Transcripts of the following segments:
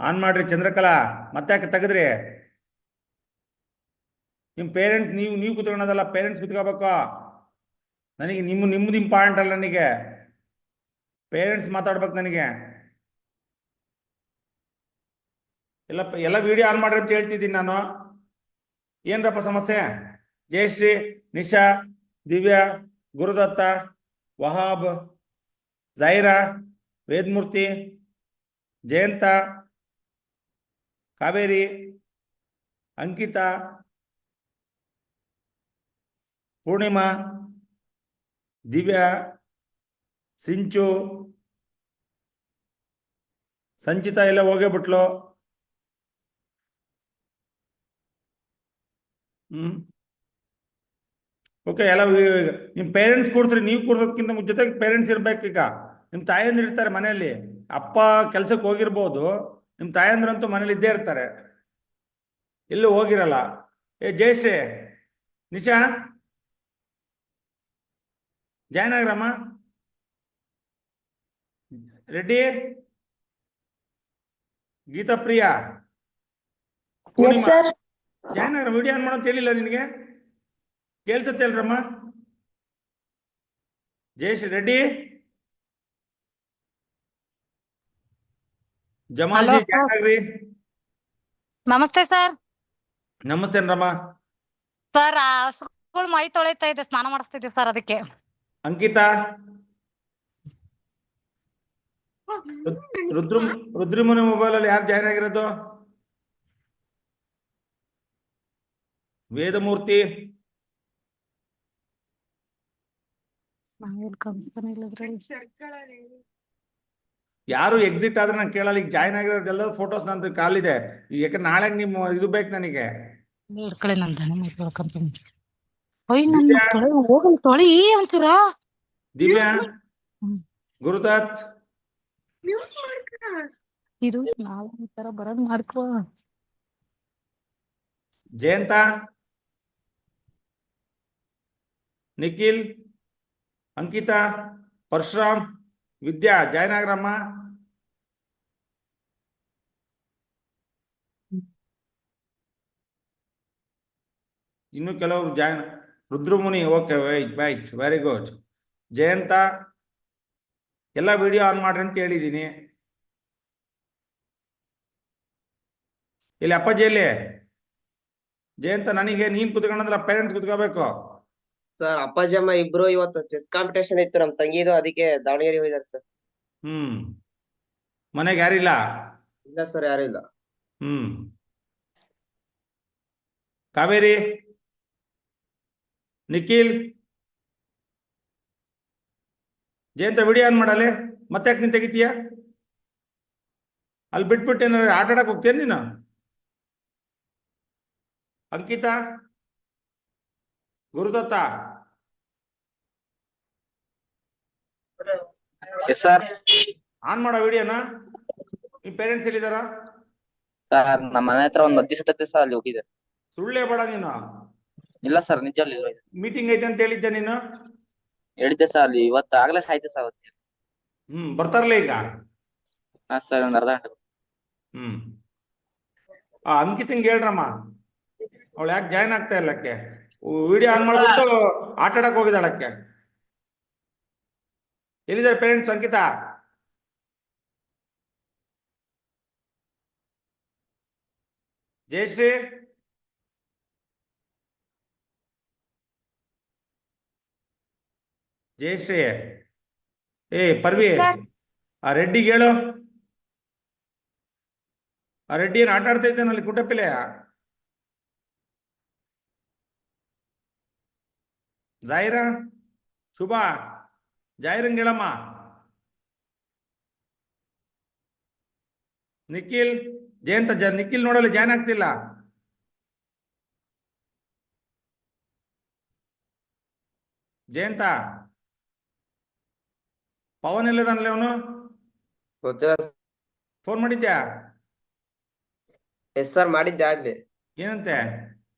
On ಮಾಡ್ರಿ ಚಂದ್ರಕಲಾ. ಮತ್ತೆ ಯಾಕೆ ತೆಗೆದ್ರಿ? ನಿಮ್ಮ ಪೇರೆಂಟ್ಸ್ ನೀವು ಕುತ್ಕೊಳ್ಳೋದಲ್ಲ, ಪೇರೆಂಟ್ಸ್ ಕುತ್ಕೋಬೇಕು. ನನಗೆ ನಿಮ್ಮದು ಇಂಪಾರ್ಟೆಂಟ್ ಅಲ್ಲ, ನನಗೆ ಪೇರೆಂಟ್ಸ್ ಮಾತಾಡ್ಬೇಕು. ನನಗೆ ಎಲ್ಲ ವಿಡಿಯೋ ಆನ್ ಮಾಡ್ರಿ ಅಂತ ಹೇಳ್ತಿದ್ದೀನಿ ನಾನು. ಏನ್ರಪ್ಪ ಸಮಸ್ಯೆ? ಜಯಶ್ರೀ, ನಿಶಾ, ದಿವ್ಯಾ, ಗುರುದತ್ತ, ವಹಾಬ್, ಜೈರಾ, ವೇದಮೂರ್ತಿ, ಜಯಂತ, ಕಾವೇರಿ, ಅಂಕಿತಾ, ಪೂರ್ಣಿಮಾ, ದಿವ್ಯಾ, ಸಿಂಚು, ಸಂಚಿತಾ ಎಲ್ಲ ಹೋಗೇ ಬಿಟ್ಲು. ಓಕೆ, ಎಲ್ಲ ನಿಮ್ಮ ಪೇರೆಂಟ್ಸ್ ಕೊಡ್ತೀರಿ. ನೀವು ಕೊಡೋದಕ್ಕಿಂತ ಜೊತೆಗೆ ಪೇರೆಂಟ್ಸ್ ಇರ್ಬೇಕು. ಈಗ ನಿಮ್ಮ ತಾಯಂದ್ರು ಇರ್ತಾರೆ ಮನೆಯಲ್ಲಿ. ಅಪ್ಪ ಕೆಲ್ಸಕ್ಕೆ ಹೋಗಿರ್ಬೋದು, ನಿಮ್ಮ ತಾಯಂದ್ರಂತೂ ಮನೇಲಿ ಇದ್ದೇ ಇರ್ತಾರೆ, ಎಲ್ಲೂ ಹೋಗಿರಲ್ಲ. ಜಯಶ್ರೀ, ನಿಶಾ, ಜಾಯ್ನ್ ಆಗ್ರಮ್ಮ. ರೆಡ್ಡಿ, ಗೀತಾ ಪ್ರಿಯಾ, ಪೂರ್ಣಿಮಾ, ಜಾಯ್ನ್ ಆಗ್ರ. ವಿಡಿಯೋ ಆನ್ ಮಾಡೋದು ಹೇಳಿಲ್ಲ ನಿನಗೆ? ಕೇಳ್ಸತ್ತೆ ಅಲ್ರಮ್ಮ? ಜಯಶ್ರೀ, ರೆಡ್ಡಿ, ಜಮಾಲ್ಜಿ, ಜಾಯ್ನ್ ಆಗ್ರಿ. ನಮಸ್ತೆ ಸರ್. ನಮಸ್ತೆ ರಮ್ಮ. ಸರ್, ಹಸುಗಳು ಮೈ ತೊಳಿತಾ ಇದೆ, ಸ್ನಾನ ಮಾಡಿಸ್ತಿದ್ದೆ ಸರ್, ಅದಕ್ಕೆ. ಅಂಕಿತಾ, ರುದ್ರಮುನಿ ಮೊಬೈಲ್ ಅಲ್ಲಿ ಯಾರು ಜಾಯ್ನ್ ಆಗಿರೋದು? ವೇದಮೂರ್ತಿ, ಯಾರು ಎಕ್ಸಿಟ್ ಆದ್ರೆ ನಾನು ಕೇಳಲ್ಲ. ಈಗ ಜಾಯ್ನ್ ಆಗಿರೋದೆಲ್ಲ ಫೋಟೋಸ್ ನಂದು ಕಾಲಿದೆ. ಯಾಕಂದ್ರೆ ನಾಳೆ ನಿಮ್ಮ ಇದು ಬೇಕು ನನಗೆ. ದಿವ್ಯಾ, ಗುರುದತ್, ಇದು ನಾಳೆ ತರ ಬರಂಗ್ ಮಾಡ್ಕೋ. ಜಯಂತ, ನಿಖಿಲ್, ಅಂಕಿತಾ, ಪರಶುರಾಮ್, ವಿದ್ಯಾ, ಜಾಯ್ನ್ ಆಗ್ರಮ್ಮ. ಇನ್ನು ಕೆಲವರು join. Rudramuni, okay, wait, very good. Jayanta, ಎಲ್ಲ ವಿಡಿಯೋ ಆನ್ ಮಾಡ್ರಿ ಅಂತ ಹೇಳಿದ್ದೀನಿ. ಇಲ್ಲಿ ಅಪ್ಪಾಜಿಯಲ್ಲಿ ಜಯಂತ, ನನಗೆ ನೀನ್ ಕುತ್ಕೊಂಡ್ರ ಪೇರೆಂಟ್ಸ್ ಕುತ್ಕೋಬೇಕು. ಸರ್, ಅಪ್ಪಾಜಿ ಅಮ್ಮ ಇಬ್ರು ಇವತ್ತು ಚೆಸ್ ಕಾಂಪಿಟೇಷನ್ ಇತ್ತು ನಮ್ ತಂಗಿದು, ಅದಕ್ಕೆ ದಾವಣಗೆರೆ ಹೋಗಿದಾರೆ ಸರ್. ಮನೆಗೆ ಯಾರಿಲ್ಲ? ಇಲ್ಲ ಸರ್, ಯಾರು ಇಲ್ಲ. ಕಾವೇರಿ, ನಿಖಿಲ್, ಜಯಂತ ವಿಡಿಯೋ ಆನ್ ಮಾಡಲೆ. ಮತ್ತೆ ಯಾಕೆ ನೀನ್ ತೆಗಿತೀಯ? ಅಲ್ಲಿ ಬಿಟ್ಬಿಟ್ಟು ಏನಾದ್ರು ಆಟ ಆಡಕ್ ಹೋಗ್ತೀಯ ನೀನು? ಅಂಕಿತಾ, ಗುರುದತ್ತ, ಸರ್ ಆನ್ ಮಾಡೋ ವಿಡಿಯೋನ. ನಿಮ್ ಪೇರೆಂಟ್ಸ್ ಎಲ್ಲಿದಾರ? ಸರ್, ನಮ್ಮ ಮನೆ ಹತ್ರ ಒಂದ್ 10 ದಿವಸ ಸರ್, ಅಲ್ಲಿ ಹೋಗಿದ್ದೆ. ಸುಳ್ಳೇ ಬೇಡ ನೀನು. ಇಲ್ಲ ಸರ್, ನಿಜಲ್ಲಿ ಮೀಟಿಂಗ್ ಐತೆ ಅಂತ ಹೇಳಿದ್ದೆ ನೀನು. ಹೇಳಿದ್ದೆ ಸರ್, ಅಲ್ಲಿ ಇವತ್ತು ಆಗ್ಲೇ ಸಾಯ್ತು ಸರ್. ಬರ್ತಾರಲ್ಲ ಈಗ? ಹಾ ಸರ್, ಒಂದ್ ಅರ್ಧ ಗಂಟೆ. ಅಂಕಿತಂಗೆ ಹೇಳ್ರಮ್ಮ, ಅವಳು ಯಾಕೆ ಜಾಯ್ನ್ ಆಗ್ತಾ ಇಲ್ಲಕ್ಕೆ? ವಿಡಿಯೋ ಆನ್ ಮಾಡ್ಬಿಟ್ಟು ಆಟ ಆಡಕ್ ಹೋಗಿದ್ದಾಳಕ್ಕೆ. ಎಲ್ಲಿದ್ದಾರೆ ಪೇರೆಂಟ್ಸ್? ಅಂಕಿತಾ, ಜಯಶ್ರೀ, ಜಯಶ್ರೀ, ಪರ್ವಿ, ಆ ರೆಡ್ಡಿಗೆ ಹೇಳು. ಆ ರೆಡ್ಡಿ ಏನು ಆಟ ಆಡ್ತಾ ಇದ್ದಾನಲ್ಲಿ ಕುಟಪಿಲೆ? ಜಾಯಿರಾ, ಶುಭಾ, ಜಾಯಿರಂಗ್ ಹೇಳಮ್ಮ. ನಿಖಿಲ್, ಜಯಂತ, ನಿಖಿಲ್ ನೋಡಲ್ಲ, ಜಾಯ್ನ್ ಆಗ್ತಿಲ್ಲ. ಜಯಂತ, ಪವನ್ ಎಲ್ಲದಾನಲ್ಲ ಅವನು? ಫೋನ್ ಮಾಡಿದ್ಯಾ? ಎಸ್ ಸರ್, ಮಾಡಿದ್ದೆ ಆಗ್ಲಿ. ಏನಂತೆ?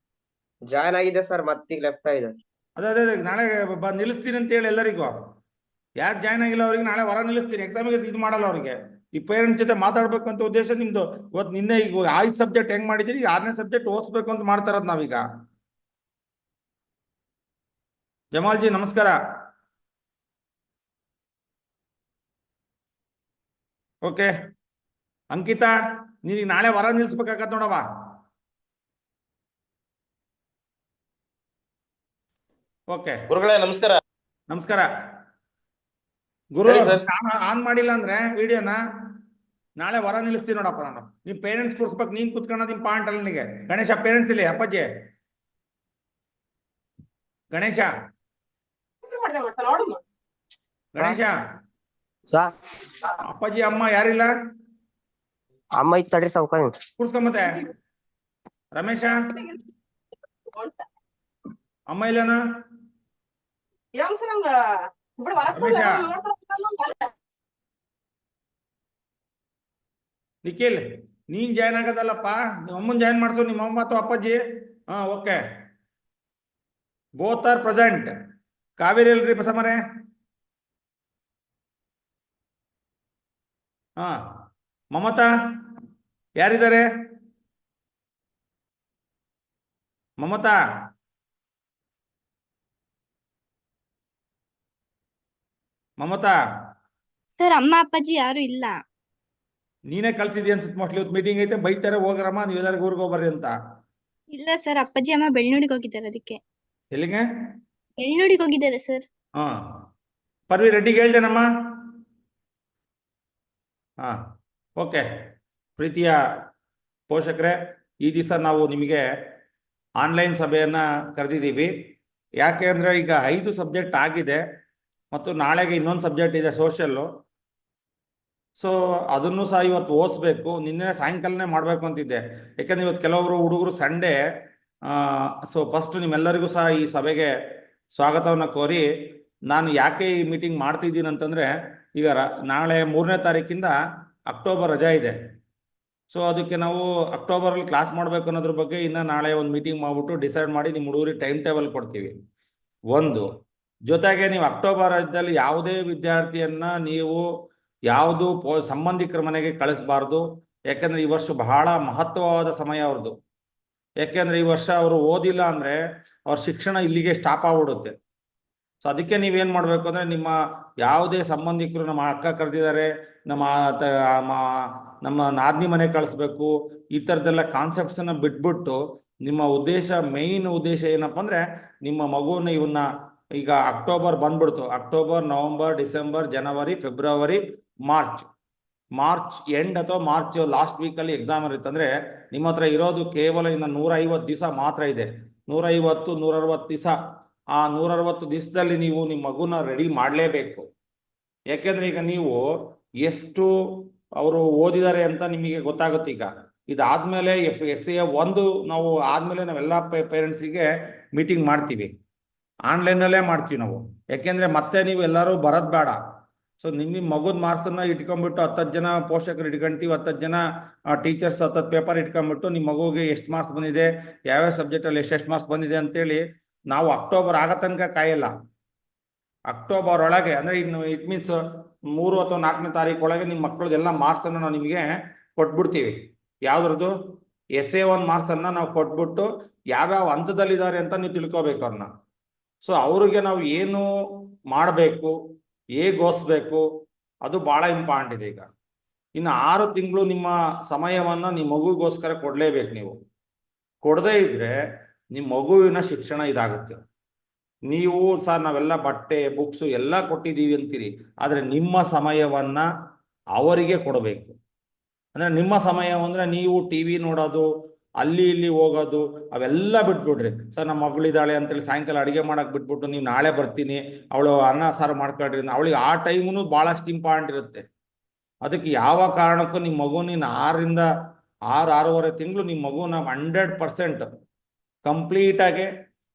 ಜಾಯ್ನ್ ಆಗಿದೆ ಸರ್, ಮತ್ತೀಗ ಲೆಫ್ಟ್ ಆಗಿದೆ. ಅದೇ ನಾಳೆ ನಿಲ್ಲಿಸ್ತೀನಿ ಅಂತ ಹೇಳಿ ಎಲ್ಲರಿಗೂ. ಯಾರು ಜಾಯ್ನ್ ಆಗಿಲ್ಲ ಅವ್ರಿಗೆ ನಾಳೆ ಹೊರ ನಿಲ್ಲಿಸ್ತೀನಿ. ಎಕ್ಸಾಮಿಗೆ ಇದು ಮಾಡಲ್ಲ ಅವ್ರಿಗೆ. ಈ ಪೇರೆಂಟ್ಸ್ ಜೊತೆ ಮಾತಾಡ್ಬೇಕು ಅಂತ ಉದ್ದೇಶ ನಿಮ್ದು. ಇವತ್ತು ನಿನ್ನೆ ಈಗ 5 ಸಬ್ಜೆಕ್ಟ್ ಹೆಂಗ್ ಮಾಡಿದಿರಿ, 6ನೇ ಸಬ್ಜೆಕ್ಟ್ ಓದಿಸ್ಬೇಕು ಅಂತ ಮಾಡ್ತಾ ಇರೋದು ನಾವೀಗ. ಜಮಾಲ್ಜಿ ನಮಸ್ಕಾರ. ಓಕೆ ಅಂಕಿತಾ, ನೀನು ನಾಳೆ ವರ ನಿಲ್ಸ್ಬೇಕಾಗತ್ ನೋಡವ. ಓಕೆ ಗುರುಗಳೇ ನಮಸ್ಕಾರ. ನಮಸ್ಕಾರ ಗುರು. ಹೇಳಿ ಸರ್. ಆನ್ ಮಾಡಿಲ್ಲ ಅಂದ್ರೆ ವಿಡಿಯೋನ ನಾಳೆ ವರ ನಿಲ್ಲಿಸ್ತೀನಿ ನೋಡಪ್ಪ ನಾನು. ನಿಮ್ ಪೇರೆಂಟ್ಸ್ ಕೂರ್ಸ್ಬೇಕು, ನೀನ್ ಕುತ್ಕೊಳ್ಳೋದು ಇಂಪಾರ್ಟೆಂಟ್ ಅಲ್ಲ ನಿನಗೆ. ಗಣೇಶ ಪೇರೆಂಟ್ಸ್ ಇಲ್ಲಿ, ಅಪ್ಪಾಜಿ ಗಣೇಶ ಗಣೇಶ ಅಪ್ಪಾಜಿ ಅಮ್ಮ ಯಾರಿಲ್ಲ? ಅಮ್ಮ ಇತ್ತು ತಡ್ರಿ ಸಾವ್ಕಾರ. ಕೂರ್ಸ್ಕೊಂಬತ್ತೆ. ರಮೇಶ ಅಮ್ಮ ಇಲ್ಲನ? ನಿಖಿಲ್ ನೀನ್ ಜಾಯ್ನ್ ಆಗೋದಲ್ಲಪ್ಪ, ನಿಮ್ಮ ಅಮ್ಮನ್ ಜಾಯ್ನ್ ಮಾಡ್ಸೋ, ನಿಮ್ಮ ಅಮ್ಮ ಅಥವಾ ಅಪ್ಪಾಜಿ. ಹಾ okay, both are present. Kaveri ಅಲ್ರಿ ಬಸಮರೆ? ಹಾ ಮಮತಾ ಯಾರಿದ್ದಾರೆ? ಮಮತಾ ಮಮತಾ ಸರ್ ಅಮ್ಮ ಅಪ್ಪಾಜಿ ಯಾರು ಇಲ್ಲ. ನೀನೇ ಕಳ್ಸಿದ್ಯ ಅನ್ಸುತ್ತೆ ಮೋಸ್ಟ್ಲಿ. ಇವತ್ತು ಮೀಟಿಂಗ್ ಐತೆ, ಬೈತಾರೆ ಹೋಗ್ರಮ್ಮ ನೀವು ಎಲ್ಲರಿಗೂ ಊರಿಗೆ ಹೋಗ್ಬರ್ರಿ ಅಂತ. ಇಲ್ಲ ಸರ್, ಅಪ್ಪಾಜಿ ಅಮ್ಮ ಬೆಳ್ನೂಡಿಗೆ ಹೋಗಿದ್ದಾರೆ, ಅದಕ್ಕೆ. ಎಲ್ಲಿಗೆ? ಬೆಳ್ನೂಡಿಗೆ ಹೋಗಿದ್ದಾರೆ ಸರ್. ಹಾ ಪರ್ವಿ ರೆಡ್ಡಿಗೆ ಹೇಳ್ದೇನಮ್ಮ? ಹಾ ಓಕೆ. ಪ್ರೀತಿಯ ಪೋಷಕರೇ, ಈ ದಿವಸ ನಾವು ನಿಮಗೆ ಆನ್ಲೈನ್ ಸಭೆಯನ್ನ ಕರೆದಿದ್ದೀವಿ. ಯಾಕೆ ಅಂದರೆ ಈಗ 5 ಸಬ್ಜೆಕ್ಟ್ ಆಗಿದೆ ಮತ್ತು ನಾಳೆಗೆ ಇನ್ನೊಂದು ಸಬ್ಜೆಕ್ಟ್ ಇದೆ, ಸೋಷಲ್ಲು. ಸೊ ಅದನ್ನು ಸಹ ಇವತ್ತು ಓದಿಸ್ಬೇಕು. ನಿನ್ನೆ ಸಾಯಂಕಾಲನೇ ಮಾಡಬೇಕು ಅಂತಿದ್ದೆ, ಯಾಕಂದ್ರೆ ಇವತ್ತು ಕೆಲವರು ಹುಡುಗರು ಸಂಡೇ. ಸೊ ಫಸ್ಟ್ ನಿಮ್ಮೆಲ್ಲರಿಗೂ ಸಹ ಈ ಸಭೆಗೆ ಸ್ವಾಗತವನ್ನು ಕೋರಿ, ನಾನು ಯಾಕೆ ಈ ಮೀಟಿಂಗ್ ಮಾಡ್ತಿದ್ದೀನಿ ಅಂತಂದರೆ, ಈಗ ನಾಳೆ 3ನೇ ತಾರೀಕಿಂದ ಅಕ್ಟೋಬರ್ ರಜಾ ಇದೆ. ಸೊ ಅದಕ್ಕೆ ನಾವು ಅಕ್ಟೋಬರಲ್ಲಿ ಕ್ಲಾಸ್ ಮಾಡಬೇಕು ಅನ್ನೋದ್ರ ಬಗ್ಗೆ ಇನ್ನು ನಾಳೆ ಒಂದು ಮೀಟಿಂಗ್ ಮಾಡಿಬಿಟ್ಟು ಡಿಸೈಡ್ ಮಾಡಿ ನಿಮ್ಮ ಹುಡುಗರಿಗೆ ಟೈಮ್ ಟೇಬಲ್ ಕೊಡ್ತೀವಿ. ಒಂದು ಜೊತೆಗೆ ನೀವು ಅಕ್ಟೋಬರ್ ರಾಜ್ಯದಲ್ಲಿ ಯಾವುದೇ ವಿದ್ಯಾರ್ಥಿಯನ್ನ ನೀವು ಯಾವುದು ಸಂಬಂಧಿಕರ ಮನೆಗೆ ಕಳಿಸಬಾರ್ದು. ಯಾಕೆಂದ್ರೆ ಈ ವರ್ಷ ಬಹಳ ಮಹತ್ವವಾದ ಸಮಯ ಅವ್ರದ್ದು. ಯಾಕೆಂದ್ರೆ ಈ ವರ್ಷ ಅವರು ಓದಿಲ್ಲ ಅಂದ್ರೆ ಅವ್ರ ಶಿಕ್ಷಣ ಇಲ್ಲಿಗೆ ಸ್ಟಾಪ್ ಆಗ್ಬಿಡುತ್ತೆ. ಸೊ ಅದಕ್ಕೆ ನೀವೇನ್ ಮಾಡ್ಬೇಕು ಅಂದ್ರೆ, ನಿಮ್ಮ ಯಾವುದೇ ಸಂಬಂಧಿಕರು, ನಮ್ಮ ಅಕ್ಕ ಕರೆದಿದ್ದಾರೆ, ನಮ್ಮ ನಾದ್ನಿ ಮನೆ ಕಳಿಸ್ಬೇಕು, ಈ ಥರದ್ದೆಲ್ಲ ಕಾನ್ಸೆಪ್ಟ್ಸನ್ನು ಬಿಟ್ಬಿಟ್ಟು ನಿಮ್ಮ ಉದ್ದೇಶ, ಮೇಯ್ನ್ ಉದ್ದೇಶ ಏನಪ್ಪ ಅಂದರೆ, ನಿಮ್ಮ ಮಗುವನ್ನ ಇವನ್ನ ಈಗ ಅಕ್ಟೋಬರ್ ಬಂದ್ಬಿಡ್ತು, ಅಕ್ಟೋಬರ್, ನವಂಬರ್, ಡಿಸೆಂಬರ್, ಜನವರಿ, ಫೆಬ್ರವರಿ, ಮಾರ್ಚ್ ಎಂಡ್ ಅಥವಾ ಮಾರ್ಚ್ ಲಾಸ್ಟ್ ವೀಕಲ್ಲಿ ಎಕ್ಸಾಮ್ ಇರುತ್ತೆ. ಅಂದರೆ ನಿಮ್ಮ ಹತ್ರ ಇರೋದು ಕೇವಲ ಇನ್ನು 150 ದಿವಸ ಮಾತ್ರ ಇದೆ. 150-160 ದಿವಸ. ಆ 160 ದಿವಸದಲ್ಲಿ ನೀವು ನಿಮ್ಮ ಮಗುನ ರೆಡಿ ಮಾಡಲೇಬೇಕು. ಯಾಕೆಂದ್ರೆ ಈಗ ನೀವು ಎಷ್ಟು ಅವರು ಓದಿದ್ದಾರೆ ಅಂತ ನಿಮಗೆ ಗೊತ್ತಾಗುತ್ತೆ. ಈಗ ಇದಾದ್ಮೇಲೆ SCA1 ನಾವು ಆದ್ಮೇಲೆ ನಾವೆಲ್ಲ ಪೇರೆಂಟ್ಸಿಗೆ ಮೀಟಿಂಗ್ ಮಾಡ್ತೀವಿ, ಆನ್ಲೈನಲ್ಲೇ ಮಾಡ್ತೀವಿ ನಾವು. ಯಾಕೆಂದ್ರೆ ಮತ್ತೆ ನೀವು ಎಲ್ಲರೂ ಬರೋದು ಬೇಡ. ಸೊ ನಿಮ್ಮ ಮಗುದ ಮಾರ್ಕ್ಸನ್ನ ಇಟ್ಕೊಂಡ್ಬಿಟ್ಟು 10 ಜನ ಪೋಷಕರು ಇಟ್ಕೊಂತೀವಿ, 10 ಜನ ಟೀಚರ್ಸ್ 10 ಪೇಪರ್ ಇಟ್ಕೊಂಡ್ಬಿಟ್ಟು ನಿಮ್ಮ ಮಗುಗೆ ಎಷ್ಟು ಮಾರ್ಕ್ಸ್ ಬಂದಿದೆ, ಯಾವ್ಯಾವ ಸಬ್ಜೆಕ್ಟಲ್ಲಿ ಎಷ್ಟು ಮಾರ್ಕ್ಸ್ ಬಂದಿದೆ ಅಂತೇಳಿ ನಾವು ಅಕ್ಟೋಬರ್ ಆಗೋ ತನಕ ಕಾಯಲ್ಲ. ಅಕ್ಟೋಬರ್ ಒಳಗೆ ಅಂದರೆ ಇನ್ನು ಇಟ್ ಮೀನ್ಸ್ 3 ಅಥವಾ 4ನೇ ತಾರೀಕು ಒಳಗೆ ನಿಮ್ಮ ಮಕ್ಕಳದೆಲ್ಲ ಮಾರ್ಕ್ಸನ್ನು ನಾವು ನಿಮಗೆ ಕೊಟ್ಬಿಡ್ತೀವಿ. ಯಾವ್ದ್ರದ್ದು? SA1 ಮಾರ್ಕ್ಸನ್ನು ನಾವು ಕೊಟ್ಬಿಟ್ಟು ಯಾವ್ಯಾವ ಹಂತದಲ್ಲಿದ್ದಾರೆ ಅಂತ ನೀವು ತಿಳ್ಕೊಬೇಕು ಅವ್ರನ್ನ. ಸೊ ಅವ್ರಿಗೆ ನಾವು ಏನು ಮಾಡಬೇಕು, ಹೇಗೆ ಓದಿಸ್ಬೇಕು, ಅದು ಭಾಳ ಇಂಪಾರ್ಟೆಂಟ್ ಇದೆ. ಈಗ ಇನ್ನು 6 ತಿಂಗಳು ನಿಮ್ಮ ಸಮಯವನ್ನು ನಿಮ್ಮ ಮಗುಗೋಸ್ಕರ ಕೊಡಲೇಬೇಕು. ನೀವು ಕೊಡದೇ ಇದ್ರೆ ನಿಮ್ಮ ಮಗುವಿನ ಶಿಕ್ಷಣ ಇದಾಗುತ್ತೆ. ನೀವು ಸರ್ ನಾವೆಲ್ಲ ಬಟ್ಟೆ, ಬುಕ್ಸು ಎಲ್ಲ ಕೊಟ್ಟಿದ್ದೀವಿ ಅಂತೀರಿ, ಆದರೆ ನಿಮ್ಮ ಸಮಯವನ್ನ ಅವರಿಗೆ ಕೊಡಬೇಕು. ಅಂದರೆ ನಿಮ್ಮ ಸಮಯ ಅಂದರೆ ನೀವು TV ನೋಡೋದು, ಅಲ್ಲಿ ಇಲ್ಲಿ ಹೋಗೋದು, ಅವೆಲ್ಲ ಬಿಟ್ಬಿಡ್ರಿ. ಸರ್ ನಮ್ಮ ಮಗಳಿದ್ದಾಳೆ ಅಂತೇಳಿ ಸಾಯಂಕಾಲ ಅಡುಗೆ ಮಾಡಕ್ಕೆ ಬಿಟ್ಬಿಟ್ಟು ನೀವು ನಾಳೆ ಬರ್ತೀನಿ, ಅವಳು ಅನ್ನ ಸಾರು ಮಾಡ್ಕೊಳ್ರಿ, ಅವಳಿಗೆ ಆ ಟೈಮು ಭಾಳಷ್ಟು ಇಂಪಾರ್ಟೆಂಟ್ ಇರುತ್ತೆ. ಅದಕ್ಕೆ ಯಾವ ಕಾರಣಕ್ಕೂ ನಿಮ್ಮ ಮಗುವಿನ 6-6.5 ತಿಂಗಳು ನಿಮ್ಮ ಮಗುನ 100% ಕಂಪ್ಲೀಟಾಗಿ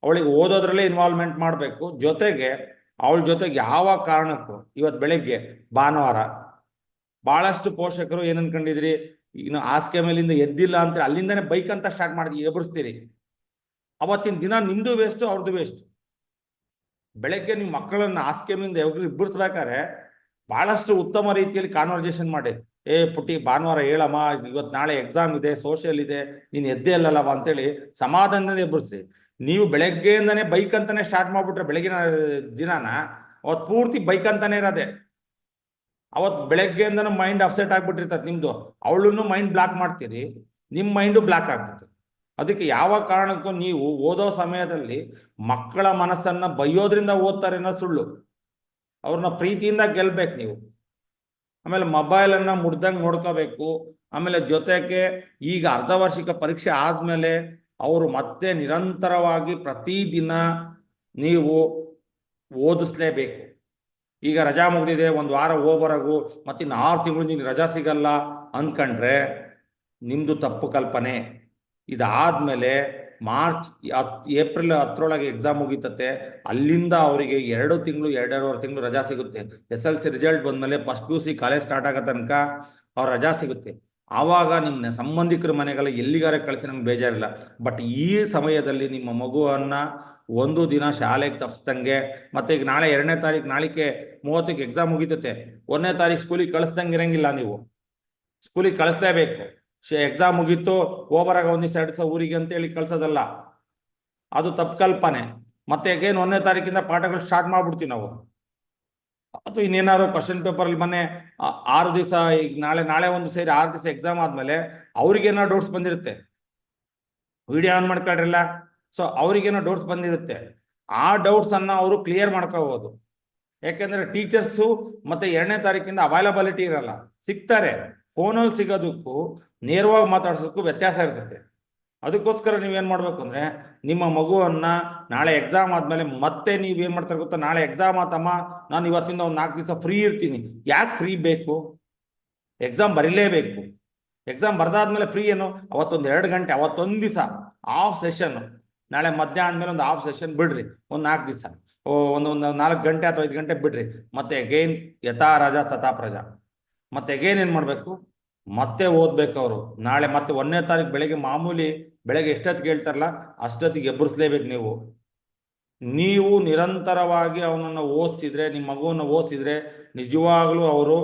ಅವಳಿಗೆ ಓದೋದ್ರಲ್ಲೇ ಇನ್ವಾಲ್ವ್ಮೆಂಟ್ ಮಾಡಬೇಕು. ಜೊತೆಗೆ ಅವಳ ಜೊತೆಗೆ ಯಾವ ಕಾರಣಕ್ಕೂ, ಇವತ್ತು ಬೆಳಗ್ಗೆ ಭಾನುವಾರ ಭಾಳಷ್ಟು ಪೋಷಕರು ಏನು ಅನ್ಕೊಂಡಿದ್ರಿ, ಇನ್ನು ಹಾಸಿಗೆ ಮೇಲಿಂದ ಎದ್ದಿಲ್ಲ ಅಂತ ಅಲ್ಲಿಂದನೇ ಬೈಕ್ ಅಂತ ಸ್ಟಾರ್ಟ್ ಮಾಡಿದ್ವಿ, ಎಬ್ಬರಿಸ್ತೀರಿ. ಅವತ್ತಿನ ದಿನ ನಿಮ್ಮದು ವೇಸ್ಟು, ಅವ್ರದ್ದು ವೇಸ್ಟ್. ಬೆಳಗ್ಗೆ ನಿಮ್ಮ ಮಕ್ಕಳನ್ನ ಹಾಸಿಗೆ ಮೇಲಿಂದ ಇಬ್ಬರಿಸ್ಬೇಕಾದ್ರೆ ಬಹಳಷ್ಟು ಉತ್ತಮ ರೀತಿಯಲ್ಲಿ ಕಾನ್ವರ್ಜೇಷನ್ ಮಾಡಿ, ಪುಟ್ಟಿ ಭಾನುವಾರ ಹೇಳಮ್ಮ, ಇವತ್ತು ನಾಳೆ ಎಕ್ಸಾಮ್ ಇದೆ, ಸೋಷಿಯಲ್ ಇದೆ, ನೀನು ಎದ್ದೇ ಅಲ್ಲಲ್ಲವ ಅಂತೇಳಿ ಸಮಾಧಾನದಿಂದ ಎಬ್ಬರಿಸ್ರಿ. ನೀವು ಬೆಳಗ್ಗೆಯಿಂದನೇ ಬೈಕ್ ಅಂತಾನೆ ಸ್ಟಾರ್ಟ್ ಮಾಡ್ಬಿಟ್ರೆ ಬೆಳಗಿನ ದಿನಾನ ಅವತ್ತು ಪೂರ್ತಿ ಬೈಕ್ ಅಂತಾನೆ ಇರೋದೆ. ಅವತ್ತು ಬೆಳಗ್ಗೆಯಿಂದನೂ ಮೈಂಡ್ ಅಪ್ಸೆಟ್ ಆಗ್ಬಿಟ್ಟಿರ್ತದೆ ನಿಮ್ದು, ಅವಳನ್ನು ಮೈಂಡ್ ಬ್ಲಾಕ್ ಮಾಡ್ತೀರಿ, ನಿಮ್ಮ ಮೈಂಡು ಬ್ಲಾಕ್ ಆಗ್ತದೆ. ಅದಕ್ಕೆ ಯಾವ ಕಾರಣಕ್ಕೂ ನೀವು ಓದೋ ಸಮಯದಲ್ಲಿ ಮಕ್ಕಳ ಮನಸ್ಸನ್ನ ಬೈಯೋದ್ರಿಂದ ಓದ್ತಾರೆ ಅನ್ನೋದು ಸುಳ್ಳು. ಅವ್ರನ್ನ ಪ್ರೀತಿಯಿಂದ ಗೆಲ್ಬೇಕು ನೀವು. ಆಮೇಲೆ ಮೊಬೈಲನ್ನು ಮುಡ್ದಂಗೆ ನೋಡ್ಕೋಬೇಕು. ಆಮೇಲೆ ಜೊತೆಗೆ ಈಗ ಅರ್ಧ ವಾರ್ಷಿಕ ಪರೀಕ್ಷೆ ಆದಮೇಲೆ ಅವರು ಮತ್ತೆ ನಿರಂತರವಾಗಿ ಪ್ರತಿದಿನ ನೀವು ಓದಿಸ್ಲೇಬೇಕು. ಈಗ ರಜಾ ಮುಗಿದಿದೆ, ಒಂದು ವಾರ ಹೋಗ್ಬರಗು, ಮತ್ತಿನ್ನು 6 ತಿಂಗಳು ನೀನು ರಜಾ ಸಿಗಲ್ಲ ಅಂದ್ಕೊಂಡ್ರೆ ನಿಮ್ಮದು ತಪ್ಪು ಕಲ್ಪನೆ. ಇದಾದಮೇಲೆ ಏಪ್ರಿಲ್ 10 ಎಕ್ಸಾಮ್ ಮುಗೀತತೆ. ಅಲ್ಲಿಂದ ಅವರಿಗೆ 2 ತಿಂಗಳು 2.5 ತಿಂಗಳು ರಜಾ ಸಿಗುತ್ತೆ. SLC ರಿಸಲ್ಟ್ ಬಂದಮೇಲೆ ಫಸ್ಟ್ PUC ಕಾಲೇಜ್ ಸ್ಟಾರ್ಟ್ ಆಗೋ ತನಕ ಅವ್ರ ರಜಾ ಸಿಗುತ್ತೆ. ಆವಾಗ ನಿಮ್ಮ ಸಂಬಂಧಿಕರ ಮನೆಗೆಲ್ಲ ಎಲ್ಲಿಗಾರ ಕಳಿಸಿ ನಮ್ಗೆ ಬೇಜಾರಿಲ್ಲ. ಬಟ್ ಈ ಸಮಯದಲ್ಲಿ ನಿಮ್ಮ ಮಗುವನ್ನು ಒಂದು ದಿನ ಶಾಲೆಗೆ ತಪ್ಪಿಸ್ದಂಗೆ, ಮತ್ತು ಈಗ ನಾಳೆ 2ನೇ ತಾರೀಕು, ನಾಳಿಕೆ 30ಕ್ಕೆ ಎಕ್ಸಾಮ್ ಮುಗೀತತೆ, 1ನೇ ತಾರೀಕು ಸ್ಕೂಲಿಗೆ ಕಳಿಸ್ದಂಗೆ ಇರಂಗಿಲ್ಲ. ನೀವು ಸ್ಕೂಲಿಗೆ ಕಳಿಸ್ಲೇಬೇಕು. ಎಕ್ಸಾಮ್ ಮುಗೀತು ಹೋಬರಾಗ ಒಂದಿವ್ಸ 2 ದಿವಸ ಊರಿಗೆ ಅಂತೇಳಿ ಕಳ್ಸೋದಲ್ಲ, ಅದು ತಪ್ಪು ಕಲ್ಪನೆ. ಮತ್ತೆ ಅಗೇನ್ 1ನೇ ತಾರೀಕಿಂದ ಪಾಠಗಳು ಸ್ಟಾರ್ಟ್ ಮಾಡ್ಬಿಡ್ತೀವಿ ನಾವು. ಅಥವಾ ಇನ್ನೇನಾದ್ರು ಕ್ವಶನ್ ಪೇಪರಲ್ಲಿ ಮೊನ್ನೆ 6 ದಿವಸ, ಈಗ ನಾಳೆ ಒಂದು ಸೇರಿ 6 ದಿವಸ ಎಕ್ಸಾಮ್ ಆದಮೇಲೆ ಅವ್ರಿಗೇನೋ ಡೌಟ್ಸ್ ಬಂದಿರುತ್ತೆ, ವಿಡಿಯೋ ಆನ್ ಮಾಡ್ಕೊಳ್ರಿಲ್ಲ. ಸೊ ಅವ್ರಿಗೇನೋ ಡೌಟ್ಸ್ ಬಂದಿರುತ್ತೆ, ಆ ಡೌಟ್ಸನ್ನು ಅವರು ಕ್ಲಿಯರ್ ಮಾಡ್ಕೋಬೋದು. ಯಾಕೆಂದರೆ ಟೀಚರ್ಸು ಮತ್ತು 2ನೇ ತಾರೀಕಿಂದ ಅವೈಲಬಿಲಿಟಿ ಇರಲ್ಲ, ಸಿಗ್ತಾರೆ. ಫೋನಲ್ಲಿ ಸಿಗೋದಕ್ಕೂ ನೇರವಾಗಿ ಮಾತಾಡ್ಸೋದಕ್ಕೂ ವ್ಯತ್ಯಾಸ ಇರ್ತದೆ. ಅದಕ್ಕೋಸ್ಕರ ನೀವೇನು ಮಾಡಬೇಕು ಅಂದರೆ, ನಿಮ್ಮ ಮಗುವನ್ನು ನಾಳೆ ಎಕ್ಸಾಮ್ ಆದಮೇಲೆ ಮತ್ತೆ ನೀವೇನು ಮಾಡ್ತಾರೆ ಗೊತ್ತಾ, ನಾಳೆ ಎಕ್ಸಾಮ್ ಆತಮ್ಮ, ನಾನು ಇವತ್ತಿಂದ ಒಂದು 4 ದಿವಸ ಫ್ರೀ ಇರ್ತೀನಿ. ಯಾಕೆ ಫ್ರೀ ಬೇಕು? ಎಕ್ಸಾಮ್ ಬರೀಲೇಬೇಕು. ಎಕ್ಸಾಮ್ ಬರ್ದಾದ್ಮೇಲೆ ಫ್ರೀ ಏನು? ಅವತ್ತೊಂದು 2 ಗಂಟೆ, ಅವತ್ತೊಂದು ದಿವಸ ಆಫ್ ಸೆಷನ್. ನಾಳೆ ಮಧ್ಯಾಹ್ನ ಆದಮೇಲೆ ಒಂದು ಆಫ್ ಸೆಷನ್ ಬಿಡ್ರಿ, ಒಂದು 4 ದಿವಸ, ಒಂದು 4 ಗಂಟೆ ಅಥವಾ 5 ಗಂಟೆ ಬಿಡ್ರಿ. ಮತ್ತೆ ಅಗೇನ್ ಯಥಾ ರಾಜ ತಥಾ ಪ್ರಜಾ. ಮತ್ತೆ ಅಗೇನ್ ಏನು ಮಾಡಬೇಕು? ಮತ್ತೆ ಓದ್ಬೇಕು ಅವರು. ನಾಳೆ ಮತ್ತೆ 1ನೇ ತಾರೀಕು ಬೆಳಗ್ಗೆ ಮಾಮೂಲಿ ಬೆಳಗ್ಗೆ ಎಷ್ಟೊತ್ತಿಗೆ ಹೇಳ್ತಾರಲ್ಲ ಅಷ್ಟೊತ್ತಿಗೆ ಎಬ್ಬರಿಸ್ಲೇಬೇಕು ನೀವು ನಿರಂತರವಾಗಿ ಅವನನ್ನು ಓದಿಸಿದ್ರೆ, ನಿಮ್ಮ ಮಗುವನ್ನು ಓದಿಸಿದ್ರೆ ನಿಜವಾಗ್ಲೂ ಅವರು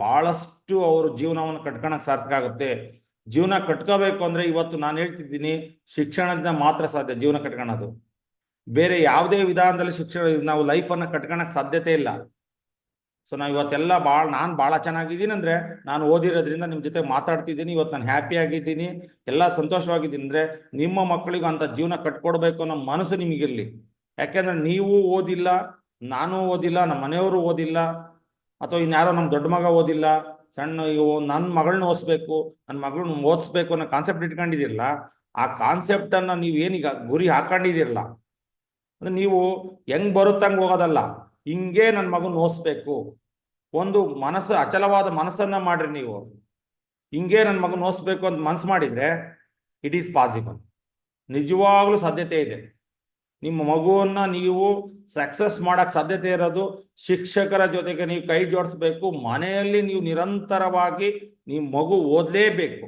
ಭಾಳಷ್ಟು ಅವರು ಜೀವನವನ್ನು ಕಟ್ಕೊಳಕ್ಕೆ ಸಾರ್ಥಕ ಆಗುತ್ತೆ. ಜೀವನ ಕಟ್ಕೋಬೇಕು ಅಂದರೆ ಇವತ್ತು ನಾನು ಹೇಳ್ತಿದ್ದೀನಿ, ಶಿಕ್ಷಣದಿಂದ ಮಾತ್ರ ಸಾಧ್ಯ ಜೀವನ ಕಟ್ಕೊಳೋದು. ಬೇರೆ ಯಾವುದೇ ವಿಧಾನದಲ್ಲಿ ನಾವು ಲೈಫನ್ನು ಕಟ್ಕೊಳಕ್ಕೆ ಸಾಧ್ಯತೆ ಇಲ್ಲ. ಸೊ ನಾವು ಇವತ್ತೆಲ್ಲ ನಾನು ಭಾಳ ಚೆನ್ನಾಗಿದ್ದೀನಿ ಅಂದರೆ ನಾನು ಓದಿರೋದ್ರಿಂದ ನಿಮ್ಮ ಜೊತೆ ಮಾತಾಡ್ತಿದ್ದೀನಿ. ಇವತ್ತು ನಾನು ಹ್ಯಾಪಿ ಆಗಿದ್ದೀನಿ, ಎಲ್ಲ ಸಂತೋಷವಾಗಿದ್ದೀನಿ. ಅಂದರೆ ನಿಮ್ಮ ಮಕ್ಕಳಿಗೂ ಅಂಥ ಜೀವನ ಕಟ್ಕೊಡ್ಬೇಕು ಅನ್ನೋ ಮನಸ್ಸು ನಿಮಗಿರಲಿ. ಯಾಕೆಂದರೆ ನೀವು ಓದಿಲ್ಲ, ನಾನು ಓದಿಲ್ಲ, ನಮ್ಮ ಮನೆಯವರು ಓದಿಲ್ಲ, ಅಥವಾ ಇನ್ಯಾರೋ ನಮ್ಮ ದೊಡ್ಡ ಮಗ ಓದಿಲ್ಲ, ಸಣ್ಣ ನನ್ನ ಮಗಳನ್ನ ಓದಿಸ್ಬೇಕು, ನನ್ನ ಮಗಳನ್ನ ಓದಿಸ್ಬೇಕು ಅನ್ನೋ ಕಾನ್ಸೆಪ್ಟ್ ಇಟ್ಕೊಂಡಿದ್ದೀರಲ್ಲ, ಆ ಕಾನ್ಸೆಪ್ಟನ್ನು ನೀವು ಏನೀಗ ಗುರಿ ಹಾಕೊಂಡಿದ್ದೀರಲ್ಲ, ಅಂದರೆ ನೀವು ಹೆಂಗೆ ಬರುತ್ತಂಗೆ ಹೋಗೋದಲ್ಲ, ಹಿಂಗೆ ನನ್ನ ಮಗನ ಓದಿಸ್ಬೇಕು, ಒಂದು ಮನಸ್ಸು ಅಚಲವಾದ ಮನಸ್ಸನ್ನು ಮಾಡ್ರಿ. ನೀವು ಹಿಂಗೆ ನನ್ನ ಮಗನ ಓದಿಸ್ಬೇಕು ಅಂತ ಮನಸ್ಸು ಮಾಡಿದರೆ ಇಟ್ ಈಸ್ ಪಾಸಿಬಲ್, ನಿಜವಾಗ್ಲೂ ಸಾಧ್ಯತೆ ಇದೆ. ನಿಮ್ಮ ಮಗುವನ್ನು ನೀವು ಸಕ್ಸಸ್ ಮಾಡೋಕ್ಕೆ ಸಾಧ್ಯತೆ ಇರೋದು ಶಿಕ್ಷಕರ ಜೊತೆಗೆ ನೀವು ಕೈ ಜೋಡಿಸ್ಬೇಕು. ಮನೆಯಲ್ಲಿ ನೀವು ನಿರಂತರವಾಗಿ ನಿಮ್ಮ ಮಗು ಓದಲೇಬೇಕು.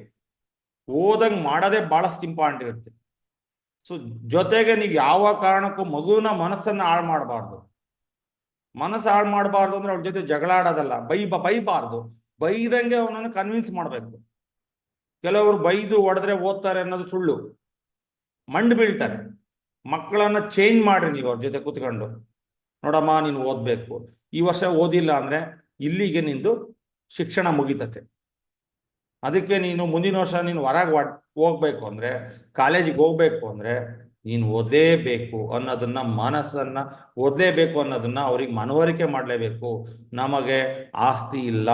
ಓದಂಗೆ ಮಾಡೋದೇ ಭಾಳಷ್ಟು ಇಂಪಾರ್ಟೆಂಟ್ ಇರುತ್ತೆ. ಸೊ ಜೊತೆಗೆ ನೀವು ಯಾವ ಕಾರಣಕ್ಕೂ ಮಗುವಿನ ಮನಸ್ಸನ್ನು ಹಾಳು ಮಾಡಬಾರ್ದು. ಮನಸ್ಸು ಹಾಳು ಮಾಡಬಾರ್ದು ಅಂದರೆ ಅವ್ರ ಜೊತೆ ಜಗಳ ಆಡೋದಲ್ಲ, ಬೈಬಾರ್ದು. ಬೈದಂಗೆ ಅವನನ್ನು ಕನ್ವಿನ್ಸ್ ಮಾಡಬೇಕು. ಕೆಲವರು ಬೈದು ಹೊಡೆದ್ರೆ ಓದ್ತಾರೆ ಅನ್ನೋದು ಸುಳ್ಳು, ಮಂಡು ಬೀಳ್ತಾರೆ. ಮಕ್ಕಳನ್ನು ಚೇಂಜ್ ಮಾಡ್ರಿ ನೀವು ಅವ್ರ ಜೊತೆ ಕೂತ್ಕೊಂಡು. ನೋಡಮ್ಮ, ನೀನು ಓದಬೇಕು, ಈ ವರ್ಷ ಓದಿಲ್ಲ ಅಂದರೆ ಇಲ್ಲಿಗೆ ನಿಂದು ಶಿಕ್ಷಣ ಮುಗಿತತೆ. ಅದಕ್ಕೆ ನೀನು ಮುಂದಿನ ವರ್ಷ ನೀನು ಹೊರಗೆ ಹೋಗ್ಬೇಕು ಅಂದರೆ, ಕಾಲೇಜಿಗೆ ಹೋಗ್ಬೇಕು ಅಂದರೆ ನೀನು ಓದಲೇಬೇಕು ಅನ್ನೋದನ್ನು, ಮನಸ್ಸನ್ನು ಓದಲೇಬೇಕು ಅನ್ನೋದನ್ನು ಅವ್ರಿಗೆ ಮನವರಿಕೆ ಮಾಡಲೇಬೇಕು. ನಮಗೆ ಆಸ್ತಿ ಇಲ್ಲ,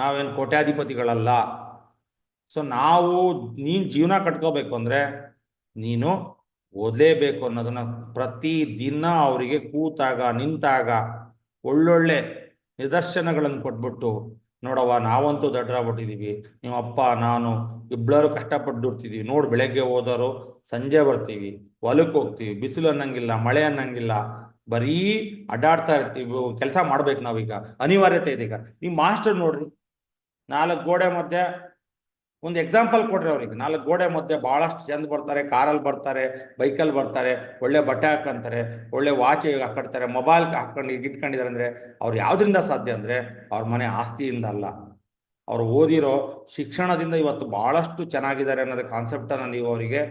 ನಾವೇನು ಕೋಟ್ಯಾಧಿಪತಿಗಳಲ್ಲ. ಸೊ ನೀನು ಜೀವನ ಕಟ್ಕೋಬೇಕು ಅಂದರೆ ನೀನು ಓದಲೇಬೇಕು ಅನ್ನೋದನ್ನು ಪ್ರತಿದಿನ ಅವರಿಗೆ ಕೂತಾಗ ನಿಂತಾಗ ಒಳ್ಳೊಳ್ಳೆ ನಿದರ್ಶನಗಳನ್ನು ಕೊಟ್ಬಿಟ್ಟು, ನೋಡವ್ವ ನಾವಂತೂ ದಡ್ಡರಾಗ್ಬಿಟ್ಟಿದ್ದೀವಿ, ನಿಮ್ಮ ಅಪ್ಪ ನಾನು ಇಬ್ಬರು ಕಷ್ಟಪಟ್ಟು ದುಡ್ತಿದ್ದೀವಿ ನೋಡು, ಬೆಳಗ್ಗೆ ಹೋದವರು ಸಂಜೆ ಬರ್ತೀವಿ, ಹೊಲಕ್ಕೆ ಹೋಗ್ತೀವಿ, ಬಿಸಿಲು ಅನ್ನಂಗಿಲ್ಲ, ಮಳೆ ಅನ್ನಂಗಿಲ್ಲ, ಬರೀ ಅಡ್ಡಾಡ್ತಾ ಇರ್ತೀವಿ, ಕೆಲಸ ಮಾಡ್ಬೇಕು ನಾವೀಗ, ಅನಿವಾರ್ಯತೆ ಇದೆ. ಈಗ ನಿಮ್ಮ ಮಾಸ್ಟರ್ ನೋಡ್ರಿ, 4 ಗೋಡೆ ಮಧ್ಯೆ ಒಂದು ಎಕ್ಸಾಂಪಲ್ ಕೊಡ್ರಿ ಅವ್ರಿಗೆ. 4 ಗೋಡೆ ಮಧ್ಯೆ ಬಹಳಷ್ಟು ಚಂದ ಬರ್ತಾರೆ, ಕಾರಲ್ಲಿ ಬರ್ತಾರೆ, ಬೈಕಲ್ಲಿ ಬರ್ತಾರೆ, ಒಳ್ಳೆ ಬಟ್ಟೆ ಹಾಕೊಂತಾರೆ, ಒಳ್ಳೆ ವಾಚ್ ಹಾಕೊಳ್ತಾರೆ, ಮೊಬೈಲ್ ಹಾಕೊಂಡು ಇಟ್ಕೊಂಡಿದ್ದಾರೆ ಅಂದ್ರೆ ಅವ್ರು ಯಾವ್ದ್ರಿಂದ ಸಾಧ್ಯ ಅಂದ್ರೆ ಅವ್ರ ಮನೆ ಆಸ್ತಿಯಿಂದ ಅಲ್ಲ, ಅವ್ರು ಓದಿರೋ ಶಿಕ್ಷಣದಿಂದ ಇವತ್ತು ಬಹಳಷ್ಟು ಚೆನ್ನಾಗಿದ್ದಾರೆ ಅನ್ನೋದು ಕಾನ್ಸೆಪ್ಟನ್ನು ನೀವು ಅವರಿಗೆ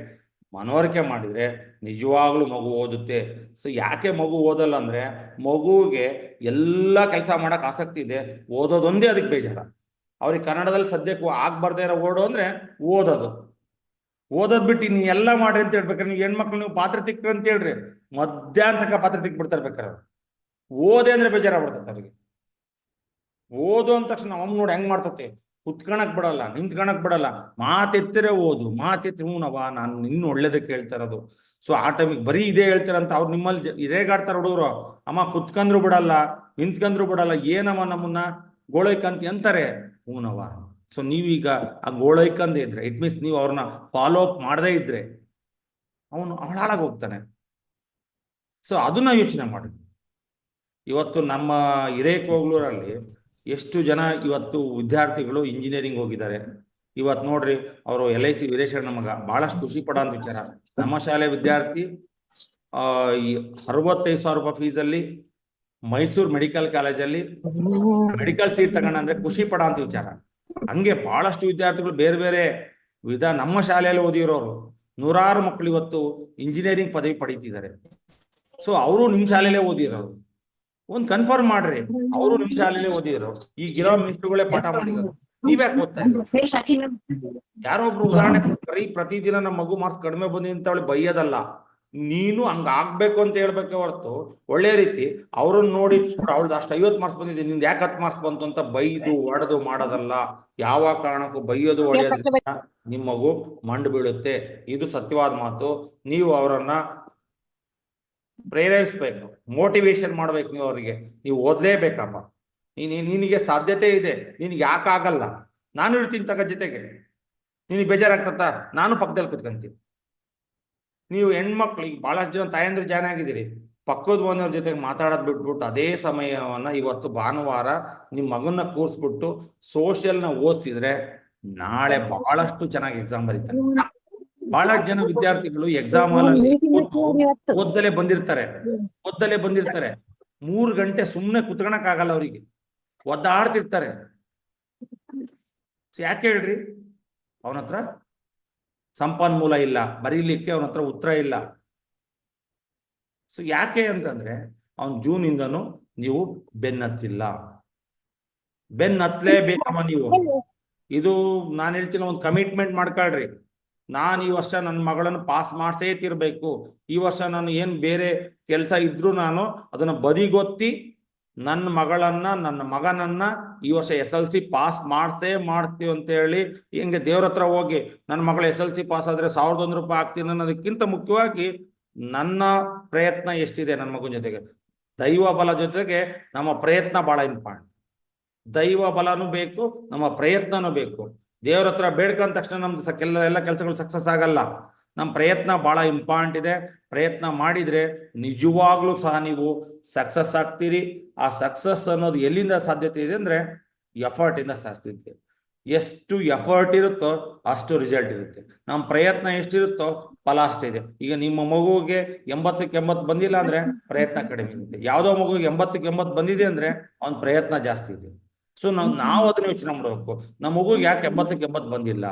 ಮನವರಿಕೆ ಮಾಡಿದರೆ ನಿಜವಾಗ್ಲೂ ಮಗು ಓದುತ್ತೆ. ಸೊ ಯಾಕೆ ಮಗು ಓದಲ್ಲ ಅಂದರೆ ಮಗುವಿಗೆ ಎಲ್ಲ ಕೆಲಸ ಮಾಡೋಕೆ ಆಸಕ್ತಿ ಇದೆ, ಓದೋದೊಂದೇ ಅದಕ್ಕೆ ಬೇಜಾರ. ಅವ್ರಿಗೆ ಕನ್ನಡದಲ್ಲಿ ಸದ್ಯಕ್ಕೆ ಆಗ್ಬಾರ್ದೇ ಇರೋ ಓಡು ಅಂದರೆ ಓದೋದು ಬಿಟ್ಟು ನೀವು ಎಲ್ಲ ಮಾಡ್ರಿ ಅಂತ ಹೇಳ್ಬೇಕಾರೆ ನೀವು ಹೆಣ್ಮಕ್ಳು ನೀವು ಪಾತ್ರೆ ತಿಕ್ಕ್ರಿ ಅಂತ ಹೇಳ್ರಿ, ಮಧ್ಯಾಹ್ನ ತನಕ ಪಾತ್ರೆ ತಿಕ್ಬಿಡ್ತಾರೆ ಬೇಕಾರೆ. ಓದೆ ಅಂದರೆ ಬೇಜಾರಾಗ್ಬಿಡ್ತೈತೆ ಅವ್ರಿಗೆ. ಓದು ಅಂದ ತಕ್ಷಣ ಅವ್ನು ನೋಡಿ ಹೆಂಗ್ ಮಾಡ್ತತೆ, ಕುತ್ಕಣಕ್ ಬಿಡಲ್ಲ, ನಿಂತ್ಕಣಕ್ ಬಿಡಲ್ಲ, ಮಾತೆತ್ತಿರೆ ಓದು, ಮಾತೆತ್ತಿ ಹೂನವ ನಾನು ನಿನ್ನ ಒಳ್ಳೇದಕ್ಕೆ ಹೇಳ್ತಾ ಇರೋದು. ಸೊ ಆ ಟೈಮಿಗೆ ಬರೀ ಇದೇ ಹೇಳ್ತಾರಂತ ಅವ್ರು ನಿಮ್ಮಲ್ಲಿ ಇರೇಗಾಡ್ತಾರೆ ಹುಡುಗರು. ಅಮ್ಮ ಕುತ್ಕಂದ್ರು ಬಿಡಲ್ಲ, ನಿಂತ್ಕಂದ್ರು ಬಿಡಲ್ಲ, ಏನಮ್ಮ ನಮ್ಮನ್ನ ಗೋಳೈಕಂತಿ ಅಂತಾರೆ. ಹೂನವ. ಸೊ ನೀವೀಗ ಆ ಗೋಳೈಕಂದೇ ಇದ್ರೆ ಇಟ್ ಮೀನ್ಸ್ ನೀವು ಅವ್ರನ್ನ ಫಾಲೋ ಅಪ್ ಮಾಡದೇ ಇದ್ರೆ ಅವನು ಹಾಳಾಗಿ ಹೋಗ್ತಾನೆ. ಸೊ ಅದನ್ನ ಯೋಚನೆ ಮಾಡಿ. ಇವತ್ತು ನಮ್ಮ ಹಿರೇಕೋಗ್ಲೂರಲ್ಲಿ ಎಷ್ಟು ಜನ ಇವತ್ತು ವಿದ್ಯಾರ್ಥಿಗಳು ಇಂಜಿನಿಯರಿಂಗ್ ಹೋಗಿದ್ದಾರೆ. ಇವತ್ತು ನೋಡ್ರಿ ಅವರು LIC ವೀರೇಶಣ್ಣ ಮಗ ಬಹಳಷ್ಟು ಖುಷಿ ಪಡೋ ವಿಚಾರ. ನಮ್ಮ ಶಾಲೆ ವಿದ್ಯಾರ್ಥಿ 65,000 ರೂಪಾಯಿ ಫೀಸಲ್ಲಿ ಮೈಸೂರು ಮೆಡಿಕಲ್ ಕಾಲೇಜಲ್ಲಿ ಮೆಡಿಕಲ್ ಸೀಟ್ ತಗೊಂಡ್ರೆ ಖುಷಿ ಪಡೋ ವಿಚಾರ. ಹಂಗೆ ಬಹಳಷ್ಟು ವಿದ್ಯಾರ್ಥಿಗಳು ಬೇರೆ ಬೇರೆ ನಮ್ಮ ಶಾಲೆಯಲ್ಲಿ ಓದಿರೋರು ನೂರಾರು ಮಕ್ಕಳು ಇವತ್ತು ಇಂಜಿನಿಯರಿಂಗ್ ಪದವಿ ಪಡೀತಿದ್ದಾರೆ. ಸೊ ಅವರು ನಿಮ್ಮ ಶಾಲೆಯಲ್ಲೇ ಓದಿರೋರು. ಒಂದು ಕನ್ಫರ್ಮ್ ಮಾಡ್ರಿ, ಅವರು ನಿಮ್ಮ ಶಾಲೆಯಲ್ಲೇ ಓದಿದ್ರು, ಈಗಿರೋ ಮಿಸ್ಟರ್ಗಳೇ ಪಾಠ ಮಾಡಿರೋದು, ನೀವ್ಯಾಕೆ ಓದ್ತಾ ಇದ್ದೀರಾ? ಯಾರೋ ಒಬ್ರು ಉದಾಹರಣೆ ಬರೀ ಪ್ರತಿದಿನ ನಮ್ಮ ಮಗು ಮಾರ್ಕ್ಸ್ ಕಡಿಮೆ ಬಂದಿದೆ ಅಂತ ಹೇಳಿ ಬೈಯೋದಲ್ಲ, ನೀನು ಹಂಗ ಆಗ್ಬೇಕು ಅಂತ ಹೇಳ್ಬೇಕೆ ಹೊರತು ಒಳ್ಳೆ ರೀತಿ ಅವ್ರನ್ನ ನೋಡಿ ಅವಳ್ದು ಅಷ್ಟು 50 ಮಾರ್ಕ್ಸ್ ಬಂದಿದೆ, ನಿಂದು ಯಾಕೆ 10 ಮಾರ್ಕ್ಸ್ ಬಂತು ಅಂತ ಬೈದು ಒಡೆದು ಮಾಡೋದಲ್ಲ. ಯಾವ ಕಾರಣಕ್ಕೂ ಬೈಯೋದು ಒಳ್ಳೆಯದಲ್ಲ, ನಿಮ್ಮ ಮಗು ಮಂಡು ಬೀಳುತ್ತೆ. ಇದು ಸತ್ಯವಾದ ಮಾತು. ನೀವು ಅವರನ್ನ ಪ್ರೇರೇಪಿಸ್ಬೇಕು, ಮೋಟಿವೇಶನ್ ಮಾಡ್ಬೇಕು. ನೀವು ಅವರಿಗೆ ನೀವು ಓದ್ಲೇಬೇಕಪ್ಪ, ನಿನಗೆ ಸಾಧ್ಯತೆ ಇದೆ, ನಿನಗೆ ಯಾಕಾಗಲ್ಲ, ನಾನು ಇರ್ತೀನಿ ತಗ ಜೊತೆಗೆ, ನಿನಗೆ ಬೇಜಾರಾಗ್ತತ್ತ, ನಾನು ಪಕ್ಕದಲ್ಲಿ ಕುತ್ಕೊಂತೀನಿ. ನೀವು ಹೆಣ್ಮಕ್ಳು ಈಗ ಬಹಳಷ್ಟು ಜನ ತಾಯಂದ್ರೆ ಜಾಯ್ನ್ ಆಗಿದ್ದೀರಿ, ಪಕ್ಕದ ಮನೆಯವ್ರ ಜೊತೆಗೆ ಮಾತಾಡೋದು ಬಿಟ್ಬಿಟ್ಟು ಅದೇ ಸಮಯವನ್ನ ಇವತ್ತು ಭಾನುವಾರ ನಿಮ್ಮ ಮಗನ್ನ ಕೂರಿಸ್ಬಿಟ್ಟು ಸೋಷಿಯಲ್ನ ಓದಿಸಿದ್ರೆ ನಾಳೆ ಬಹಳಷ್ಟು ಚೆನ್ನಾಗಿ ಎಕ್ಸಾಮ್ ಬರೀತಾರೆ. ಬಹಳಷ್ಟು ಜನ ವಿದ್ಯಾರ್ಥಿಗಳು ಎಕ್ಸಾಮ್ ಹಾಲಲ್ಲಿ ಓದ್ದಲೇ ಬಂದಿರ್ತಾರೆ 3 ಗಂಟೆ ಸುಮ್ಮನೆ ಕುತ್ಕೊಳಕ್ ಆಗಲ್ಲ, ಅವರಿಗೆ ಒದ್ದಾಡ್ತಿರ್ತಾರೆ. ಯಾಕೆ ಹೇಳ್ರಿ? ಅವನ ಹತ್ರ ಸಂಪನ್ಮೂಲ ಇಲ್ಲ, ಬರೀಲಿಕ್ಕೆ ಅವನ ಹತ್ರ ಉತ್ತರ ಇಲ್ಲ. ಸೊ ಯಾಕೆ ಅಂತಂದ್ರೆ ಅವನ್ ಜೂನಿಂದನು ನೀವು ಬೆನ್ನತ್ತಿಲ್ಲ. ಬೆನ್ನತ್ತಲೇಬೇಕಮ್ಮ ನೀವು. ಇದು ನಾನು ಹೇಳ್ತೀನಿ, ಒಂದು ಕಮಿಟ್ಮೆಂಟ್ ಮಾಡ್ಕೊಳ್ರಿ. ನಾನು ಈ ವರ್ಷ ನನ್ನ ಮಗಳನ್ನು ಪಾಸ್ ಮಾಡ್ಸೇ ತಿರ್ಬೇಕು. ಈ ವರ್ಷ ನಾನು ಏನು ಬೇರೆ ಕೆಲಸ ಇದ್ರೂ ನಾನು ಅದನ್ನ ಬದಿಗೊತ್ತಿ ನನ್ನ ಮಗಳನ್ನ ನನ್ನ ಮಗನನ್ನ ಈ ವರ್ಷ SLC ಪಾಸ್ ಮಾಡ್ಸೇ ಮಾಡ್ತೀವಿ ಅಂತ ಹೇಳಿ ಹಿಂಗೆ ದೇವ್ರ ಹತ್ರ ಹೋಗಿ ನನ್ನ ಮಗಳು SLC ಪಾಸ್ ಆದ್ರೆ 1,001 ರೂಪಾಯಿ ಆಗ್ತೀನಿ ಅನ್ನೋದಕ್ಕಿಂತ ಮುಖ್ಯವಾಗಿ ನನ್ನ ಪ್ರಯತ್ನ ಎಷ್ಟಿದೆ ನನ್ನ ಮಗನ ಜೊತೆಗೆ, ದೈವ ಬಲ ಜೊತೆಗೆ ನಮ್ಮ ಪ್ರಯತ್ನ ಬಹಳ ಇಂಪಾರ್ಟೆಂಟ್. ದೈವ ಬಲನೂ ಬೇಕು, ನಮ್ಮ ಪ್ರಯತ್ನನೂ ಬೇಕು. ದೇವ್ರ ಹತ್ರ ಬೇಡ್ಕೊಂಡ ತಕ್ಷಣ ನಮ್ದು ಎಲ್ಲ ಕೆಲಸಗಳು ಸಕ್ಸಸ್ ಆಗಲ್ಲ. ನಮ್ಮ ಪ್ರಯತ್ನ ಬಹಳ ಇಂಪಾರ್ಟೆಂಟ್ ಇದೆ. ಪ್ರಯತ್ನ ಮಾಡಿದ್ರೆ ನಿಜವಾಗ್ಲೂ ಸಹ ನೀವು ಸಕ್ಸಸ್ ಆಗ್ತೀರಿ. ಆ ಸಕ್ಸಸ್ ಅನ್ನೋದು ಎಲ್ಲಿಂದ ಸಾಧ್ಯತೆ ಇದೆ ಅಂದ್ರೆ ಎಫರ್ಟ್ ಇಂದ ಸಾಧ್ಯತೆ. ಎಷ್ಟು ಎಫರ್ಟ್ ಇರುತ್ತೋ ಅಷ್ಟು ರಿಸಲ್ಟ್ ಇರುತ್ತೆ. ನಮ್ಮ ಪ್ರಯತ್ನ ಎಷ್ಟಿರುತ್ತೋ ಫಲ ಅಷ್ಟಿದೆ. ಈಗ ನಿಮ್ಮ ಮಗುವಿಗೆ 80ಕ್ಕೆ 80 ಬಂದಿಲ್ಲ ಅಂದ್ರೆ ಪ್ರಯತ್ನ ಕಡಿಮೆ ಇರುತ್ತೆ. ಯಾವುದೋ ಮಗುವಿಗೆ 80ಕ್ಕೆ 80 ಬಂದಿದೆ ಅಂದ್ರೆ ಅವನ ಪ್ರಯತ್ನ ಜಾಸ್ತಿ ಇದೆ. ಸೊ ನಾವು ಅದನ್ನ ಯೋಚನೆ ಮಾಡಬೇಕು, ನಮ್ಮ ಮಗುಗೆ ಯಾಕೆ 80ಕ್ಕೆ 80 ಬಂದಿಲ್ಲ,